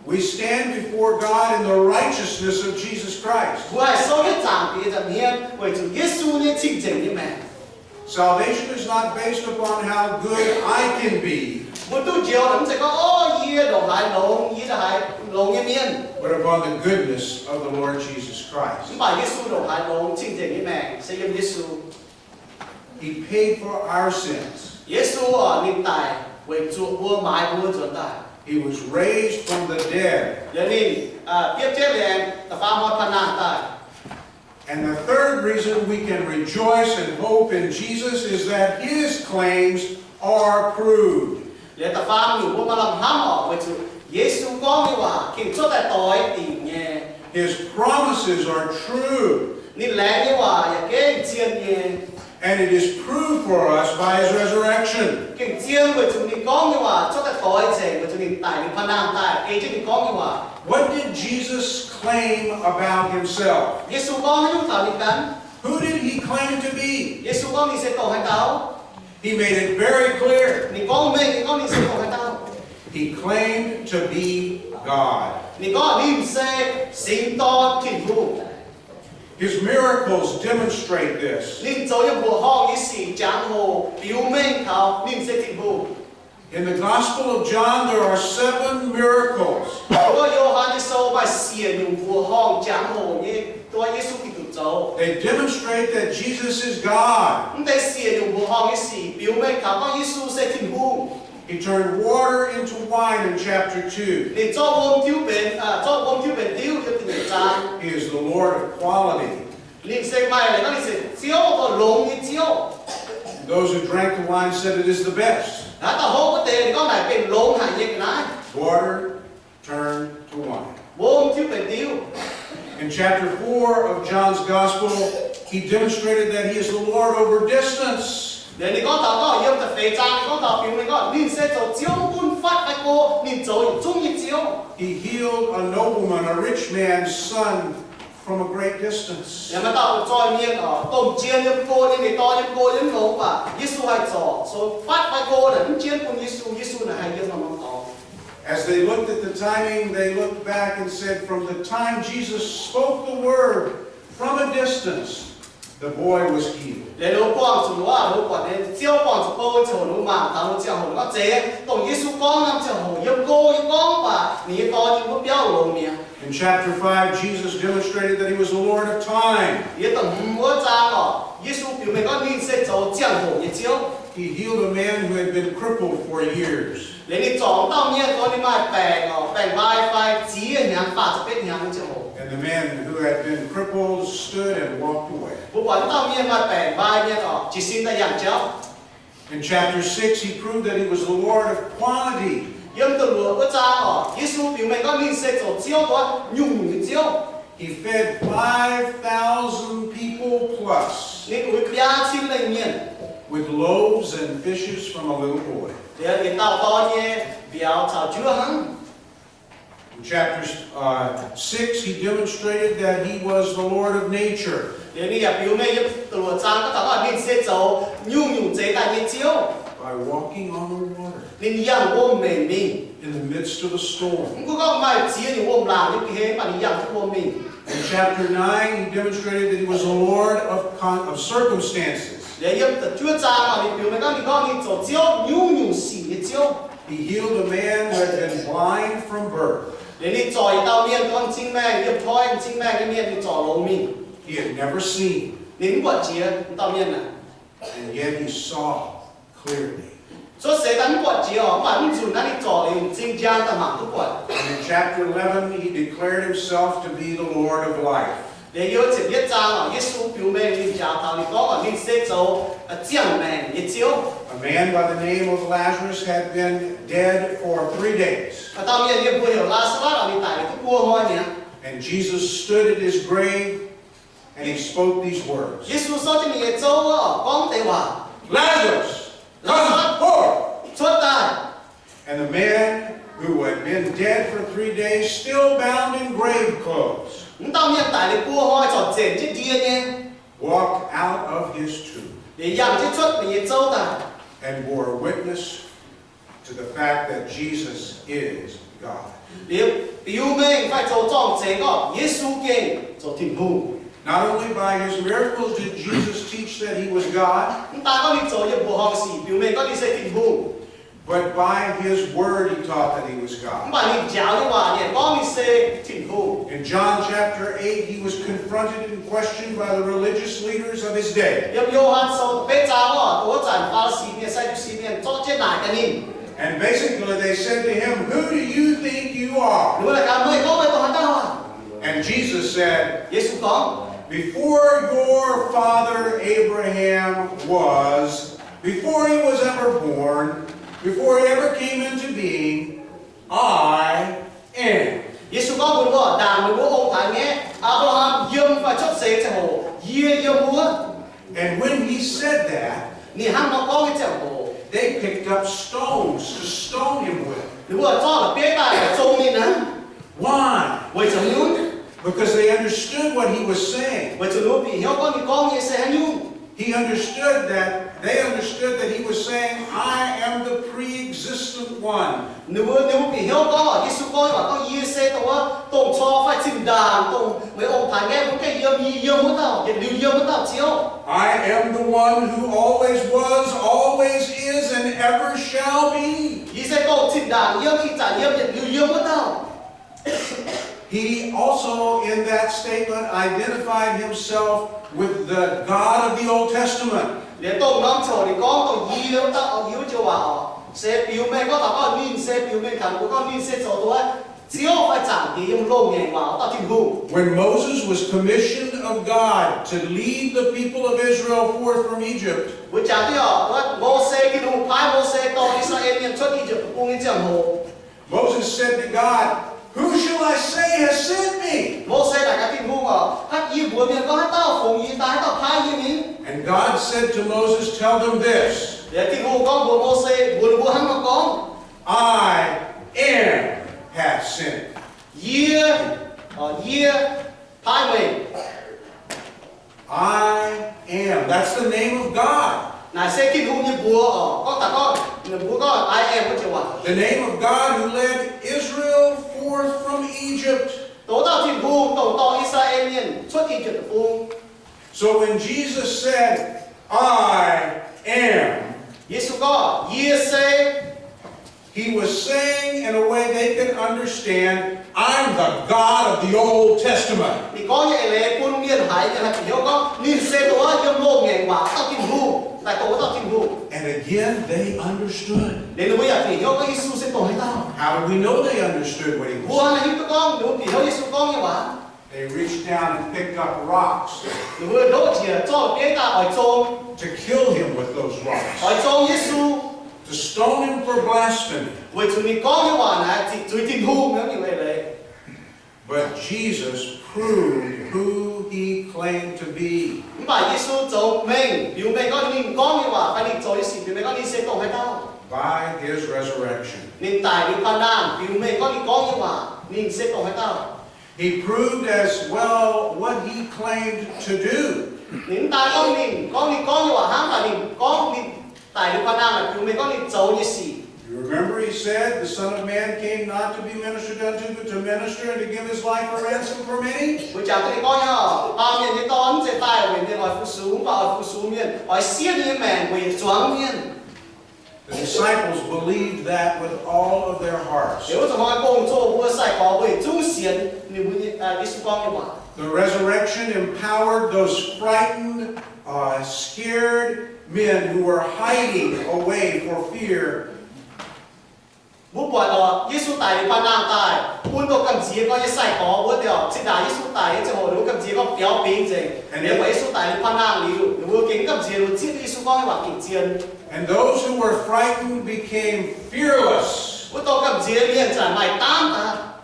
we stand before God in the righteousness of Jesus Christ. 我係所有站嘅就面為住耶穌呢清淨嘅命， Salvation is not based upon how good I can be, 我都叫諗就講哦，依就係龍，依就係龍嘅面， but upon the goodness of the Lord Jesus Christ. 咁話耶穌就係龍清淨嘅命，使用耶穌， He paid for our sins. 耶穌啊，你大為主我買我做大， He was raised from the dead. 人哋別這樣，就發我不能大。 And the third reason we can rejoice and hope in Jesus is that his claims are proved. 你就發我冇諗下為主耶穌講嘅話，佢做得對定嘅， His promises are true. 你靚嘅話又幾正嘅。And it is proved for us by his resurrection. Kinh chiên của chúng mình có như hòa cho ta tối trẻ của chúng mình tại mình phàn nàn tại cái chúng mình có như hòa. What did Jesus claim about himself? Yesu có những thảo mình cắn. Who did he claim to be? Yesu có mình sẽ tổ hành táo. He made it very clear. Mình có mình sẽ tổ hành táo. He claimed to be God. Mình có mình sẽ sinh to thiên phụ. His miracles demonstrate this. Mình cho những bộ họ như sĩ giang hồ biểu minh thảo mình sẽ thiên phụ. In the Gospel of John, there are 7 miracles. Tôi Gioan như sau bài xiên những bộ họ giang hồ như tôi Yesu Kitô. They demonstrate that Jesus is God. Chúng ta xiên những bộ họ như sĩ biểu minh thảo có Yesu sẽ thiên phụ. He turned water into wine in chapter 2. Để cho vốn thiếu bền tiêu cho tình trạng. He is the Lord of quality. Linh sẽ mai này nó linh sẽ chiếu có lồng như chiếu. Those who drank the wine said it is the best. Đã tao hô có tiền có này bên lồng hải nhiệt này. Water turned to wine. Vốn thiếu bền tiêu. In chapter 4 of John's Gospel, he demonstrated that he is the Lord over distance. Để你講頭嗰個要特肥站，你講頭表你講，你sẽ做招官發嘅個，你做中意招。He healed a nobleman, a rich man's son, from a great distance. 人咪到在面哦，都唔知一個，你多一個一老吧，耶穌係做，所發嘅個人唔知半耶穌，耶穌係要咁樣講。As they looked at the timing, they looked back and said, from the time Jesus spoke the word from a distance, the boy was healed. 你老幫助啊，老幫你招幫助幫助老嘛，但老之後我這同耶穌講咁之後，要過一講吧，你多要不標老命。In chapter 5, Jesus demonstrated that he was the Lord of time. 也等唔好爭哦，耶穌表明講你識做將號一招。He healed a man who had been crippled for years. 你撞到面嗰啲咪病哦，病快指嘅人發就俾人之後。And the man who had been crippled stood and walked away. 不揾到面咪病快面哦，只先得人招。In chapter 6, he proved that he was the Lord of quantity. 因到羅嗰爭哦，耶穌表明講你識做招嗰用嘅招。He fed 5,000 people plus 你會2000裡面， with loaves and fishes from a little boy. 你到多嘢表炒豬亨。In chapter 6, he demonstrated that he was the Lord of nature. 你又表明一到羅爭嗰頭話你識做用這大嘅招。 By walking on the water 你讓我明明。 in the midst of a storm. 唔講咪指你我唔難你嘅，把你讓我明。 In chapter 9, he demonstrated that he was the Lord of circumstances. 你要特專爭啊！你表明講你講你做招用事嘅招。 He healed a man who had been blind from birth. 你在到面講精咩？你開精咩嘅面？你做老面。 He had never seen, 你唔覺字啊？到面啊！ and yet he saw clearly. 所以寫緊覺字哦，唔做那你做你用精將得嘛都覺。 And in chapter 11, he declared himself to be the Lord of life. 你要前一爭啊！耶穌表明你日頭你講啊，你識做將命嘅招。 A man by the name of Lazarus had been dead for 3 days. 到面你背後拉斯拉你大你都過開面。 And Jesus stood at his grave and he spoke these words. 耶穌說啲嘢做啊，講地話。 Lazarus, come forth! 出嚟。 And the man who had been dead for 3 days, still bound in grave clothes, 咁當面大你過開就整啲嘢呢， walked out of his tomb 你讓啲出你嘢做得， and bore witness to the fact that Jesus is God. 你表明快做裝這個耶穌嘅做天父。 Not only by his miracles did Jesus teach that he was God, 咁但係你做一部學事，表明嗰啲係天父。 but by his word he taught that he was 咁 God. 但係你教啲話嘢，講你係天父。 In John chapter 8, he was confronted and questioned by the religious leaders of his day. 入約翰數俾炸喎，嗰陣法師面、西律師面作隻難嘅呢。 And basically they said to him, "Who do you think you are?" 你嚟講咩？講咩都肯得啊！ And Jesus said, 耶穌講。 "Before your father Abraham was, before he was ever born, before he ever came into being, I am." 耶穌講過喎，但係我好睇嘅，亞伯拉罕要快出世之後，耶要冇啊。And when he said that, 你喊我講嘅之後， they picked up stones to stone him with. 如果裝了別大嘅中年人， Why? 為什麼？ Because they understood what he was saying. 為什麼必要講你講嘢聲音？ They understood that he was saying, I am the pre-existent one. 你必要講耶穌講話講耶穌到啊，當初快戰爭，當為ông thầy nghe cũng cái yêu mất đâu, yêu mất đâu chiếu. I am the one who always was, always is, and ever shall be. 耶穌講戰爭yêu一陣yêu mất đâu. He also, in that statement, identified himself with the God of the Old Testament. 你當諗錯，你講到要得，要就話哦，寫表面嗰頭嗰面寫表面琴，嗰面寫做到啊，只有塊賺啲用路型話得天父。When Moses was commissioned of God to lead the people of Israel forth from Egypt, 會賺啲哦，我寫見到派我寫到以色列人出埃及半嘅之後， Moses said to God, Who shall I say has sent me? 我寫大家天父話，喺以會面講喺度奉義，但喺度派義面。 And God said to Moses, Tell them this, 你天父講我寫，會肯我講， I am hath sent. 派位。 I am. That's the name of God. 嗱，寫天父嘅父哦，講大哥，你父講 I am 嗰隻話。 The name of God who led Israel forth from Egypt. 到天父，到以色列人出埃及嘅父。 So when Jesus said, I am, 耶穌講耶穌， he was saying in a way they could understand, I'm the God of the Old Testament. 你講嘢嚟，半面係嘅係朋友講，你寫到啊用路型話得天父，但到得天父。 And again, they understood. 你每日朋友講耶穌識到喺度。 How do we know they understood what he 我 was 係你都講，你朋友耶穌講嘅話， saying? They reached down and picked up rocks 你會攞住裝邊架外裝， to kill him with those rocks, 外裝耶穌， to stone him for blasphemy. 為住你講嘅話呢，最天父咁樣嚟嚟。 But Jesus proved who he claimed to be. 咁但耶穌就明，表明講你唔講嘅話，喺你做嘅事，表明講你識到喺度。 By his resurrection. 你大你困難，表明講你講嘅話，你唔識到喺度。 He proved as well what he claimed to do. 你大講你講嘅話，肯但你唔講你大你困難，表明講你做嘅事。 You remember he said, the Son of Man came not to be ministered unto, but to minister and to give his life a ransom for many. 會就同你講呀，下面你當隻大為你來付數，把付數面，為先你命為裝面。 The disciples believed that with all of their hearts. 有種嘅工作會細個會忠誠，你會耶穌講嘅話。 The resurrection empowered those frightened, scared men who were hiding away for fear. 冇辦法，耶穌大你困難大，搬到咁自己嗰啲細個，嗰條即係耶穌大之後，你咁自己個表變成，你為耶穌大你困難了，你會勁咁自己知耶穌講嘅話勁正。 And those who were frightened became fearless. 我到咁自己變就係咪擔啊？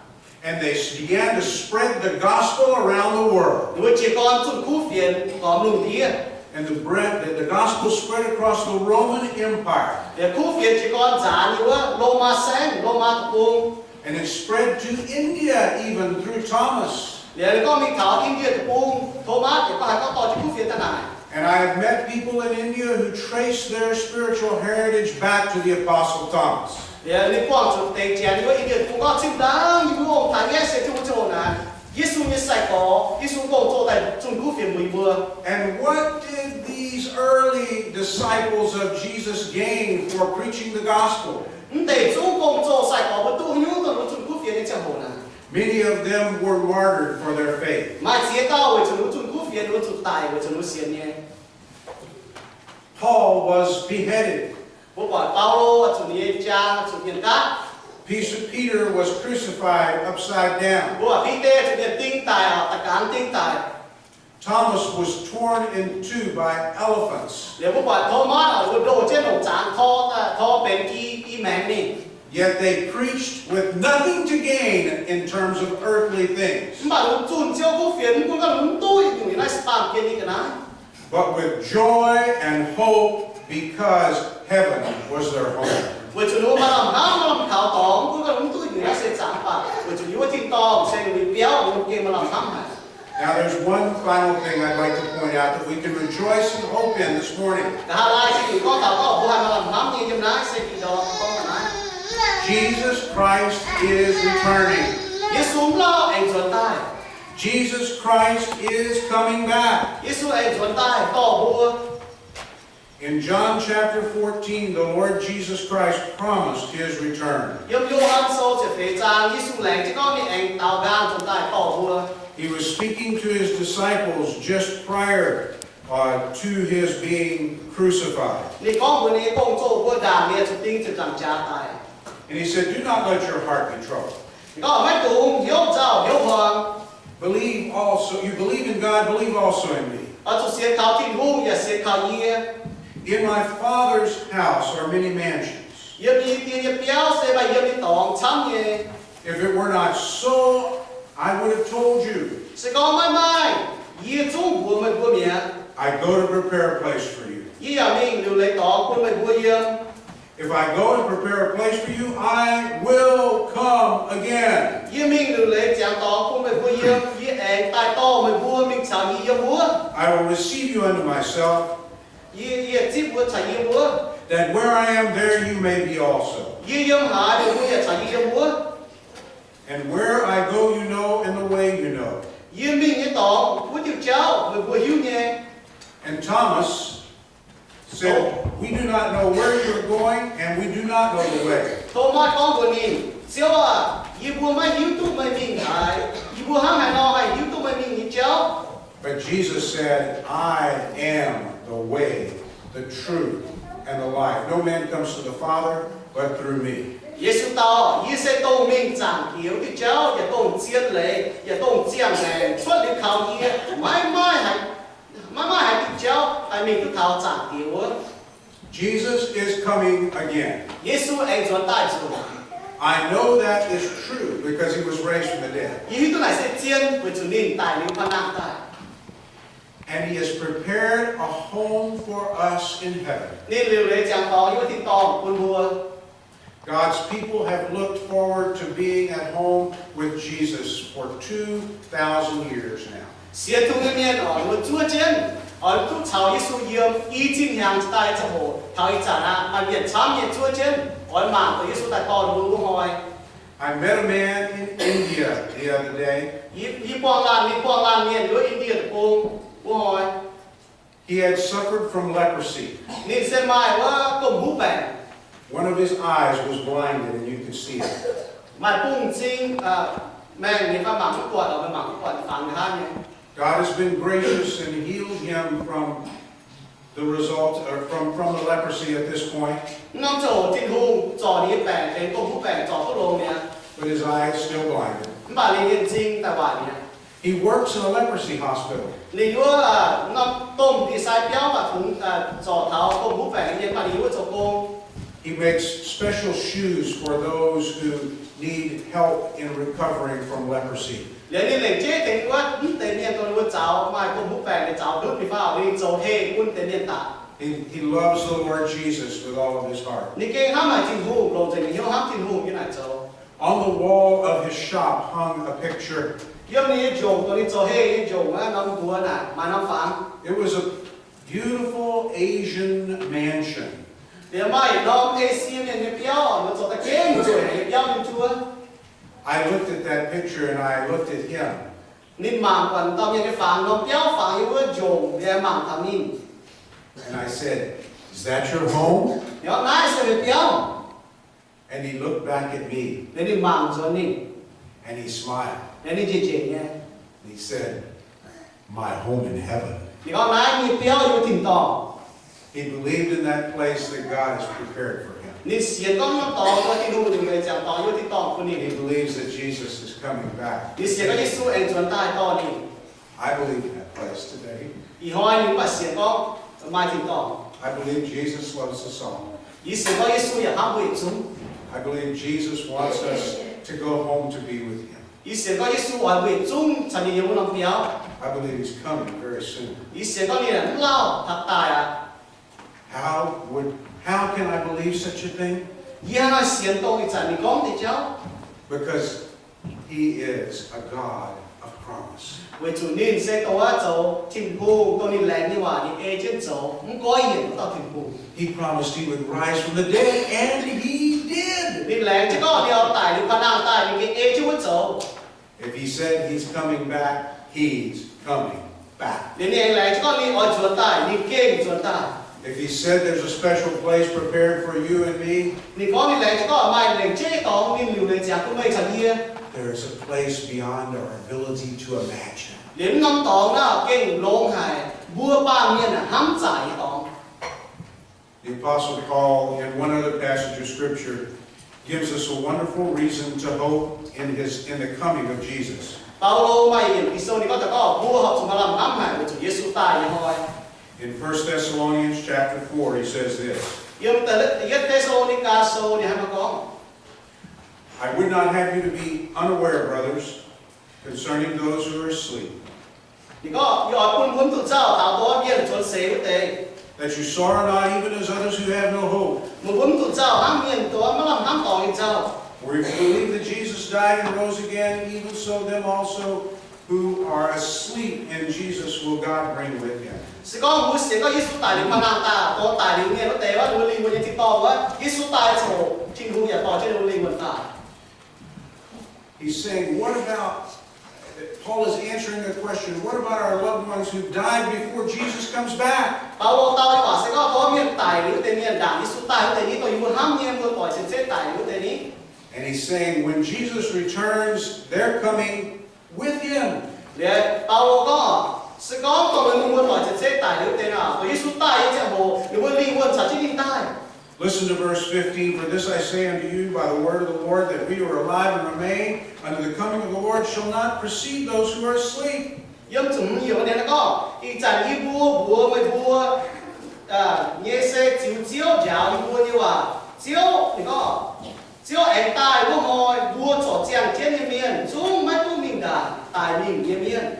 And they began to spread the gospel around the world. 你會接講進苦片講路啲啊？ And the gospel spread across the Roman Empire. 你苦片接講賺了啊，羅馬城、羅馬宮。 And it spread to India even through Thomas. 你講你頭印度宮，托馬亦都係講到苦片得嚟。 And I have met people in India who trace their spiritual heritage back to the Apostle Thomas. 你幫助地正，你話印度宮清單，你講睇嘅時候做呢？耶穌嘅細個，耶穌講做係進苦片會喎。 And what did these early disciples of Jesus gain for preaching the gospel? 咁地總講做細個，我都用到進苦片嘅之後呢？ Many of them were martyred for their faith. 買自己教會做進苦片，我做大會做善嘅。 Paul was beheaded. 我話保羅做嘢家做嘢家。 Peter was crucified upside down. 我話彼得做嘢釘大啊，特揀釘大。 Thomas was torn in two by elephants. 你我話托馬啊，我攞隻龍斬拖病機命呢。 Yet they preached with nothing to gain in terms of earthly things. 咁啊，我做唔少苦片，我講唔多，原來是當片呢個啦。but with joy and hope because heaven was their home. 为主路马浪哈马浪考当，不过我们都有那些长法，为主路听当，所以为标我们给马浪他们。Now there's one final thing I'd like to point out that we can rejoice and hope in this morning. แต่ถ้าไล่สิ่งก็ต่อก็ผู้ให้มา浪他们ยังนะสิ่งที่เราต้องการ Jesus Christ is returning. 耶稣เราเองส่วนใต้ Jesus Christ is coming back. 耶稣เองส่วนใต้ต่อบัว In John chapter 14, the Lord Jesus Christ promised his return. ยมโยฮันโซจะเฟจาง耶稣แหลงที่ก็มีเองเตาบางส่วนใต้ต่อบัว He was speaking to his disciples just prior to his being crucified. นี่ก็วันนี้ต้องโจ้บัวด่างเนี่ยจะติ้งจะจังจ้าตาย And he said, do not let your heart be troubled. ก็ไม่ตูงยกเจ้ายกหวัง Believe also, you believe in God, believe also in me. เอาจุดเสียเขาทิ้งหูอย่าเสียเขาเยี่ย In my Father's house are many mansions. อย่ามีเตียนอย่าเปี้ยวเสียไปอย่ามีตองช้ำเย่ If it were not so, I would have told you. สกอไม่เยี่ยจุ้งบัวไม่บัวเมีย I go to prepare a place for you. ยี่อย่ามีดูเลยตองคุณไม่บัวเยี่ย If I go to prepare a place for you, I will come again. ยี่มีดูเลยจางตองคุณไม่บัวเยี่ยยี่เองใต้โต้ไม่บัวมีชาวยี่บัว I will receive you unto myself, ยี่จิบบัวชาวยี่บัว that where I am, there you may be also. ยี่ยังหาดูยี่ชาวยี่บัว And where I go, you know, and the way you know. ยี่มียี่ตองบัวจิ้วเจ้าไม่บัวหิวเย่ And Thomas said, we do not know where you're going, and we do not know the way. โทมัสก้องบัวนี้เสียว่ายี่บัวไม่หิวตุ้มไม่มีหายยี่บัวห้างหายนอให้หิวตุ้มไม่มียี่เจ้า But Jesus said, I am the way, the truth, and the life. No man comes to the Father but through me. 耶稣道：“一切都命长有的教，也都接雷，也都降雷，出了考验，还的教，还命都考长掉。 Jesus is coming again. 耶稣爱做带主， I know that is true because he was raised from the dead. 伊都乃是真为主领带领他那带。 And he has prepared a home for us in heaven. 你留来讲道，因为听到本部。 God's people have looked forward to being at home with Jesus for 2,000 years now. 写通里面哦，我做见，哦，都朝耶稣耶，已经向带着我，头一站啊，慢点参也做见，我忙到耶稣带到路开。 I met a man in India the other day. 伊帮咱面有印度的工，我开。 He had suffered from leprosy. 你先买我公母病， One of his eyes was blinded and you could see it. 买公精แม่你发忙不过，我们忙不过房他呢。 God has been gracious and healed him from the result, or from the leprosy at this point. น้องโจทิ้งหูจอนี้แปลงเป็น公母病จอทุลงเนี่ย But his eye is still blinded. บาลีเรียนจริงแต่ว่าเนี่ย He works in a leprosy hospital. 你如果น้องต้มดีไซน์เปี้ยวมาถุงจอเท้า公母病เนี่ยบาลีว่าจบง He makes special shoes for those who need help in recovering from leprosy. เดี๋ยวนี้เหล่งเจ๊ถึงว่าเต็มเนี่ยตัวว่าเจ้ามา公母病เนี่ยเจ้าดุดปีฟ้าเอาไปโจเฮอุ่นเต็มเนี่ยตา He loves the Lord Jesus with all of his heart. 你给他买进户，老子你用他进户给哪走？ On the wall of his shop hung a picture. 因为你做ตัวนี้做嘿做啊，น้ำบัวน่ะมาน้ำฝัง It was a beautiful Asian mansion. เดี๋ยวไม่น้องเอเชียเนี่ยเปี้ยวมัน做ตะเกียง做เนี่ยเปี้ยวมันชัว I looked at that picture and I looked at him. นี่มั่งวันตอนยังฝังน้องเปี้ยวฝังอยู่ว่าโจงเดี๋ยวมั่งทำนี่ And I said, is that your home? เดี๋ยวนายเสียเปี้ยว And he looked back at me เดี๋ยวนี่มั่งส่วนนี้ and he smiled. เดี๋ยวนี่เจ๋งๆเนี่ย And he said, my home in heaven. เดี๋ยวนายมีเปี้ยวอยู่ถิ่นต่อ He believed in that place that God has prepared for him. นี่เสียต้องน้ำต่อว่าที่นู่นเลยจังต่ออยู่ที่ต่อคนนี้ He believes that Jesus is coming back. นี่เสียก็ยิ่งสู้เองส่วนใต้ต่อนี่ I believe in that place today. อีห้อยหนึ่งว่าเสียก็มาถิ่นต่อ I believe Jesus loves us all. อีเสียก็ยิ่งสู้อย่าห้ามเวทซุ่ม I believe Jesus wants us to go home to be with him. อีเสียก็ยิ่งสู้ว่าเวทซุ่มฉันยังไม่ลองเปี้ยว I I believe he's coming very soon. ý sẽ có liền lúc lao thật tài à How can I believe such a thing? giờ nói xiên tôi thì chẳng bị con thì cháu Because he is a God of promise. vì chủ nên sẽ tôi cháu thiên phú tôi nên làm như vậy thì e trên cháu không có hiện của tao thiên phú He promised he would rise from the dead, and he did. nên làm chứ có điều tài điều khả năng tài những cái e trên cháu If he said he's coming back, he's coming back. nên này làm chứ có đi ở chuẩn tài nên kênh chuẩn tài If he said there's a special place prepared for you and me, nên có đi làm chứ có mai làm chế tao nên liều lên chẳng có mấy chẳng kia there is a place beyond our ability to imagine. đến năm tao na kênh long hải vua ba miền là hám giải tao The Apostle Paul, in one other passage of Scripture, gives us a wonderful reason to hope in the coming of Jesus. Paulo mày hiện cái số này có thể có vua họ chúng ta làm hám hải của Chúa Yesu tài như hỏi In 1 Thessalonians chapter 4, he says this, nhưng tới cái Thessalonica số này hay mà có I would not have you to be unaware, brothers, concerning those who are asleep, thì có giờ quân muốn tự sao tạo tố biên chuẩn xế của tề that you sorrow not even as others who have no hope. một quân tự sao hám miền tố mà làm hám tỏ như sao For if you believe that Jesus died and rose again, even so them also who are asleep in Jesus will God bring with him. sẽ có một sẽ có Yesu tài đến mà nàng ta có tài đến nghe nó tề quá đối linh với những to quá Yesu tài sổ trình hùng nhà tỏ trên đối linh vận tải He's saying, what about, Paul is answering the question, what about our loved ones who died before Jesus comes back? Paulo tao đi quả sẽ có có miền tài đến tề miền đảng Yesu tài của tề ní tôi muốn hám miền tôi tỏi trên chết tài của tề ní And he's saying, when Jesus returns, they're coming with him. để Paulo có sẽ có tôi muốn tỏi trên chết tài của tề nào với Yesu tài như thế hồ nếu muốn linh quân sản xuất linh tài Listen to verse 15. For this I say unto you by the word of the Lord, that we who are alive and remain unto the coming of the Lord shall not precede those who are asleep. nhưng chúng nhiều vấn đề nó có thì chẳng y bùa mới bùa nghe sẽ chiếu giáo y bùa như là chiếu thì có chiếu em tài bùa ngồi bùa chỗ chàng trên như miền chúng mấy bùa mình đã tài mình như miền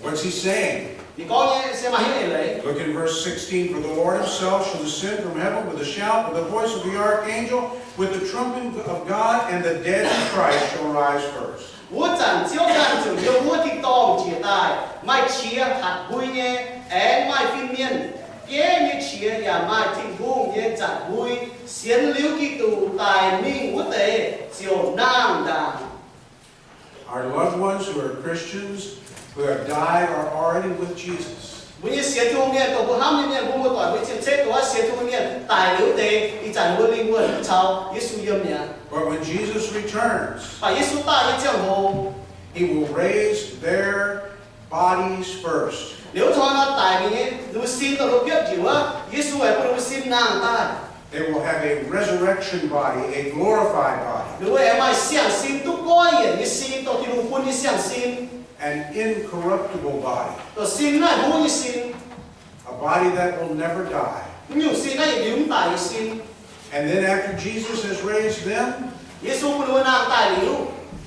What's he saying? thì có nghe sẽ mà hiểu lấy Look in verse 16. For the Lord himself shall descend from heaven with a shout, with the voice of the archangel, with the trumpet of God, and the dead in Christ shall rise first. bùa chẳng chiếu chẳng chủ yếu bùa thì to chỉ tài mai chia hạt vui nghe em mai phim miền kế như chia nhà mai thịnh vuông như chẳng vui xiên liễu kỳ tù tài minh quốc tế chiều nam đàng Our loved ones who are Christians, who have died, are already with Jesus. bây giờ xiên thu miền tổ bùa ham như miền bùa một tỏi với chuyện chết của xiên thu miền tài liễu tế thì chẳng vui linh quân cháu Yesu yếm nhỉ But when Jesus returns, và Yesu ta như chẳng hồ he will raise their bodies first. nếu cho nó tài mình lưu xin tôi đâu biết chịu á Yesu ấy cũng lưu xin nàng ta They will have a resurrection body, a glorified body, nếu em ai xiang xin tôi coi hiện như xin tôi thì lưu quân như xiang xin an incorruptible body, tôi xin này mua như xin a body that will never die. nhiều xin này liễu tài như xin And then after Jesus has raised them, Yesu cũng lưu nàng tài liễu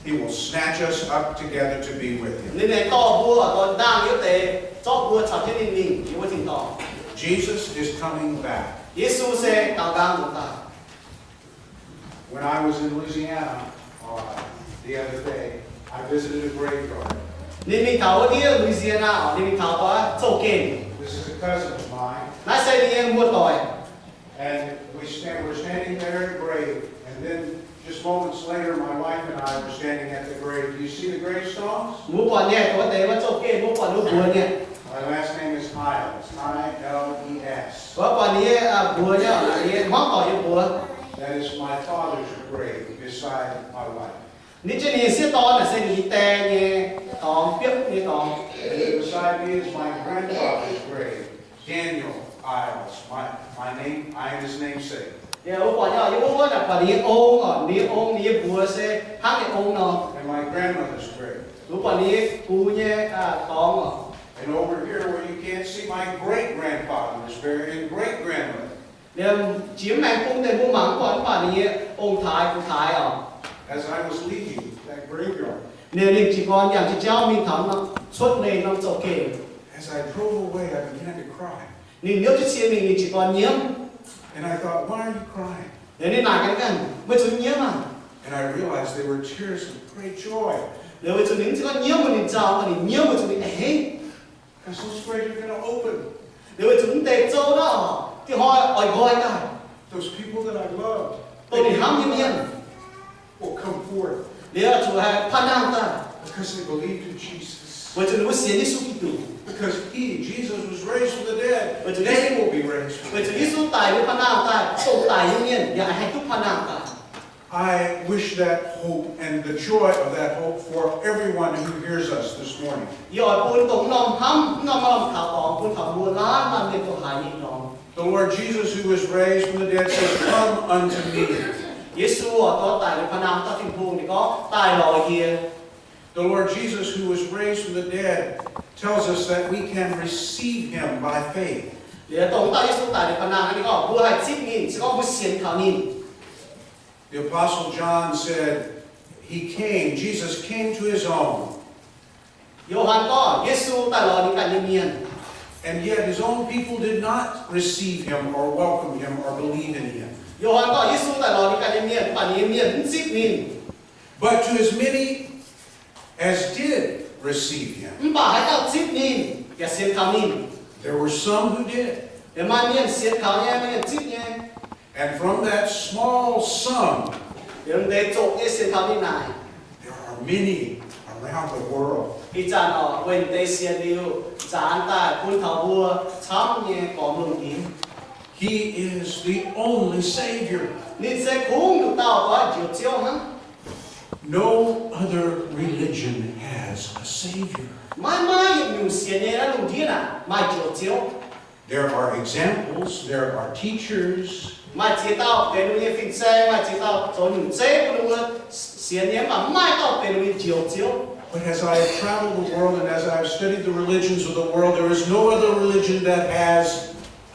he will snatch us up together to be with him. nên này to bùa còn đang liễu tế cho bùa chọn trên mình liễu tình to Jesus is coming back. Yesu sẽ tạo ra một ta When I was in Louisiana the other day, I visited a graveyard. nên mình thảo đi Louisiana nên mình thảo có châu kền This is a cousin of mine. nãy sẽ đi em mua tỏi And we're standing there at a grave, and then just moments later, my wife and I were standing at the grave. Do you see the gravestones? mua quả nhẹ có thể mà châu kền mua quả lúc bùa nhẹ My last name is Hiles, I-L-E-S. có quả nhẹ bùa nhá là móc tỏi như bùa That is my father's grave beside my wife. nếu trên này sẽ to là sẽ đi tè nhẹ tóm biết như tóm And then beside me is my grandfather's grave, Daniel Iles. I am his namesake. nếu quả nhỏ như bùa là quả đi ôm đi bùa sẽ hát cái ôm nó And my grandmother's grave. lúc quả đi cú nhẹ tóm ở And over here where you can't see, my great-grandfather was buried, and great-grandmother. nếu chiếm mảnh cung thì mua mắng quả đi ông thái cụ thái ở As I was leaving that graveyard, nếu mình chỉ cònอย่างchỉ trao mình thắm nó suốt ngày năm châu kề As I drove away, I began to cry. nên nếu chiếc xe mình chỉ còn nhiễm And I thought, why are you crying? nên là cái mới chúng nhiễm mà And I realized they were tears of great joy. nếu mà chúng mình chỉ có nhiễm mà mình giàu mà mình nhiễm mà chúng mình hết Because those graves are going to open. nếu mà chúng tệ châu đó thì họ gọi cả Those people that I loved, tôi bị hám như nhiên will come forth nếu là chủ hay phan năng ta because they believed in Jesus. với chúng nó xin Yesu Kitô Because Jesus, was raised from the dead. But to They will be raised from với the chúng dead. Yesu tài với phan năng ta tồn tại như nhiên và hạnh phúc phan năng ta I wish that hope and the joy of that hope for everyone who hears us this morning. rồi buồn tổng lòng hăm lòng lòng thảo tòng buồn thảo buồn lá làm nên của hải nhị lòng The Lord Jesus, who was raised from the dead, says, "Come unto me." Yesu có tài với phan năng ta thiên phù thì có tài lòi kia The Lord Jesus, who was raised from the dead, tells us that we can receive Him by faith. để tổng tài Yesu tài với phan năng thì có vừa hay xích nhìn sẽ có vừa xiên khảo nhìn The Apostle John said, Jesus came to His own, Yohan có Yesu tài lòi những cảnh miền and yet His own people did not receive Him or welcome Him or believe in Him. Yohan có Yesu tại lò đi cả miền bản miền xích nhìn But to as many as did receive Him, bà hãy tạo xích nhìn và xiên khảo nhìn there were some who did. để mai miền xiên khảo nhé miền xích nhé And from that small sum, để để chỗ cái xiên khảo nhìn này there are many around the world. khi chàng ở bên tây xiên liu chán tại quân thảo vua chấm nhé có mừng kín He is the only Savior. nên sẽ không được tao có chiều chiếu hả No other religion has a Savior. mai mai nhiều xiên nhé nó đủ thiên à mai chiều chiếu There are examples, there are teachers, mai chỉ tao về nuôi phim xe mai chỉ tao cho những xe của nuôi xiên nhé mà mai tao về nuôi chiều chiếu but as I have traveled the world and as I have studied the religions of the world, there is no other religion that has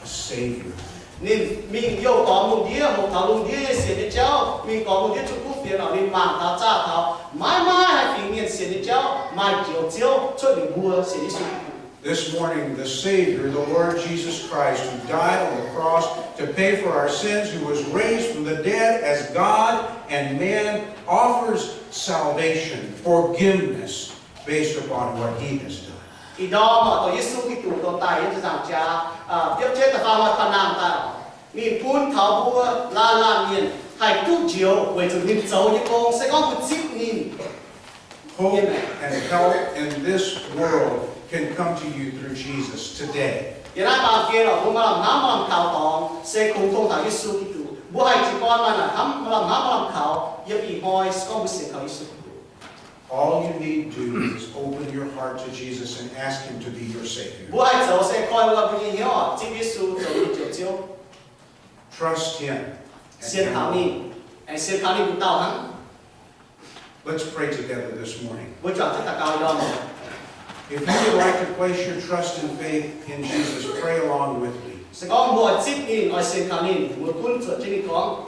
a Savior. nên mình yêu có một thảo luận đĩa xiên nhé cháu mình có một đĩa chụp phúc phiền nào nên mạng thảo cha thảo mai mai hay phim miền xiên nhé cháu mai chiều chiếu cho mình mua xiên nhé. This morning, the Savior, the Lord Jesus Christ, who died on the cross to pay for our sins, who was raised from the dead as God and man, offers salvation, forgiveness, based upon what He has done. Thì đó mà tôi Yesu Kitô tồn tại như rằng cha tiếp chết ta pha phan nam ta mình phun thảo vua la miền hay tu chiều với chúng mình giàu như con sẽ có một chiếc nhìn Hope and help in this world can come to you through Jesus today. hiện nay bà kia là cũng làm hám làm khảo tòng sẽ cùng thông thảo Yesu Kitô bố hai chị con mà là hám làm khảo yêu bị hoi sẽ có một sự khảo Yesu. All you need to do is open your heart to Jesus and ask Him to be your Savior. Bố hai cháu sẽ coi qua bên hiểu chính Yesu cho đi chiều chiều Trust Him. xiên khảo nhìn anh xiên khảo nhìn cũng tao hắn Let's pray together this morning. bố chọn tất cả cao đó mà If you would like to place your trust and faith in Jesus, pray along with me. sẽ có một chiếc nhìn ở xiên khảo nhìn một cuốn sổ trên đi con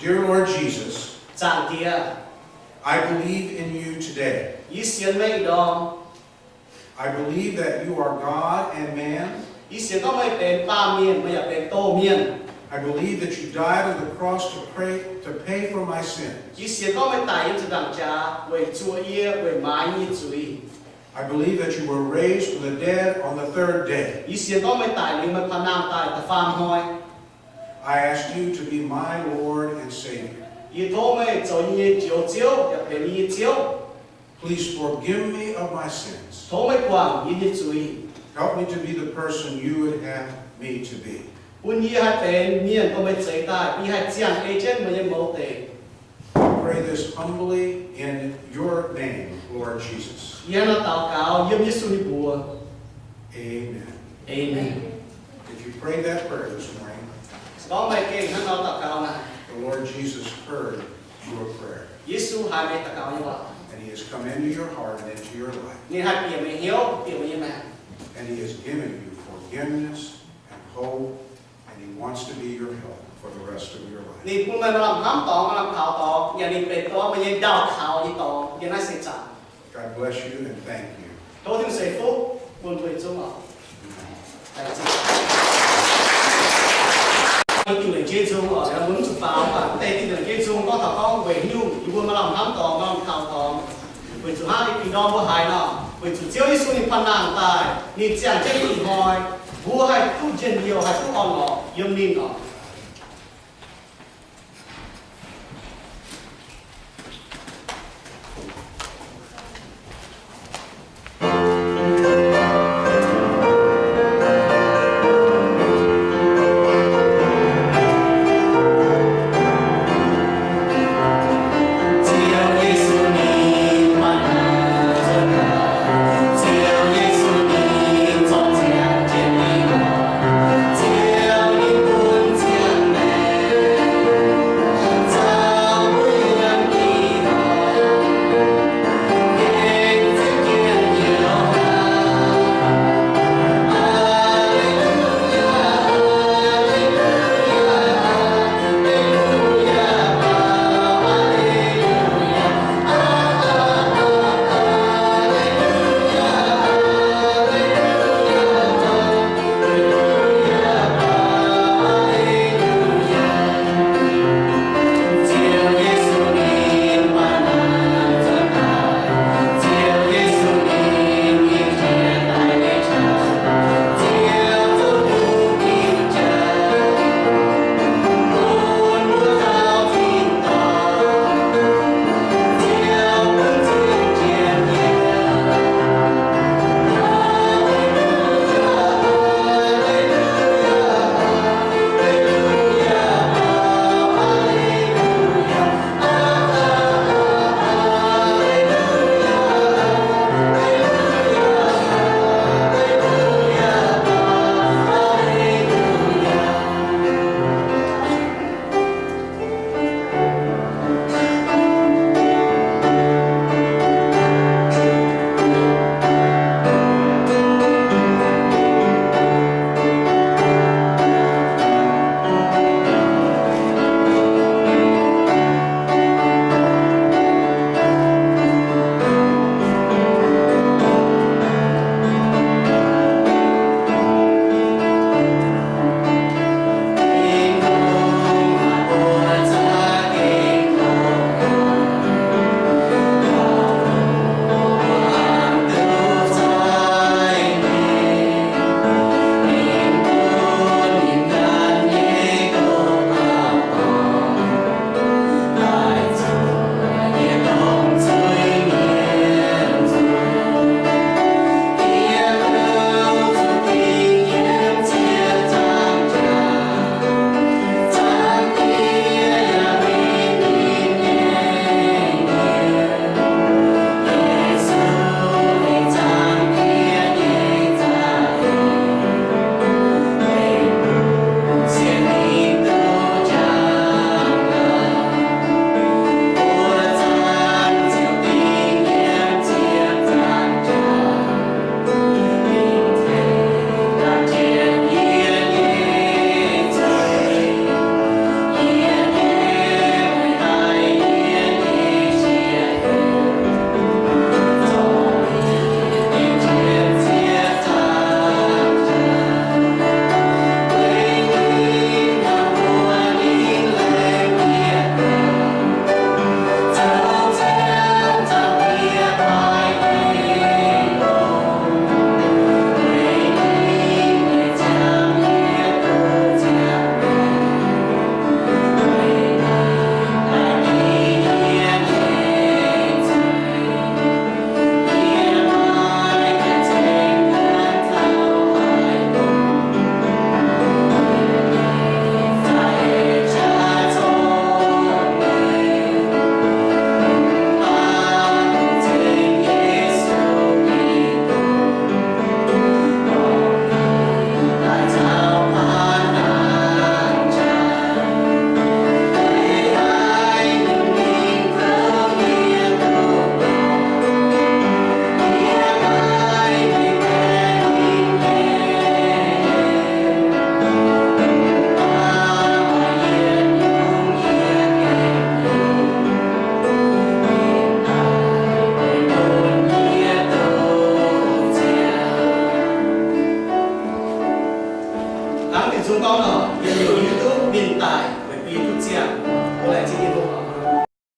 Dear Lord Jesus, chẳng kia I believe in you today. ý xiên mấy đó I believe that you are God and man. ý xiên có mấy bên ba miền bây giờ bên tô miền I believe that you died on the cross to pay for my sins. ý xiên có mấy tài yên đằng cha về chúa ia về mái như chuối I believe that you were raised from the dead on the third day. ý xiên có mấy tài linh mấy phan nam tài ta phàm hoi I ask you to be my Lord and Savior. ý thô mấy cho như chiều chiếu và bên như chiếu Please forgive me of my sins. thô mấy quảng như chuối Help me to be the person you would have me to be. quân như hai bên miền có mấy giấy tài ý hai chiang ấy chết mấy mẫu tệ I pray this humbly in your name, Lord Jesus. yên là tao cáo yếm Yesu đi bùa Amen. amen If you prayed that prayer this morning, có mấy cái hắn nói tao cáo này the Lord Jesus heard your prayer. Yesu hai mấy tao cáo như vậy And He has come into your heart and into your life. nên hai biển mình hiếu biển mình mà And He has given you forgiveness and hope. And He wants to be your help for the rest of your life. nên cũng mình làm hám tòng làm khảo tòng nhà nên bên đó mình đào khảo đi tòng nhà này sẽ trả God bless you and thank you. Tôi thường sẽ phúc buồn về chung ở chủ đề chia chung ở là muốn chụp vào và tây thì là chia chung có thảo con về nhu thì buồn mà làm thám tò mà làm thảo tò về chủ hai thì đo mua hài nọ về chủ chiếu đi xuống đi phân nàng tài đi chàng chơi đi hỏi vua hay tu chân nhiều hay tu on nọ yếm nín nọ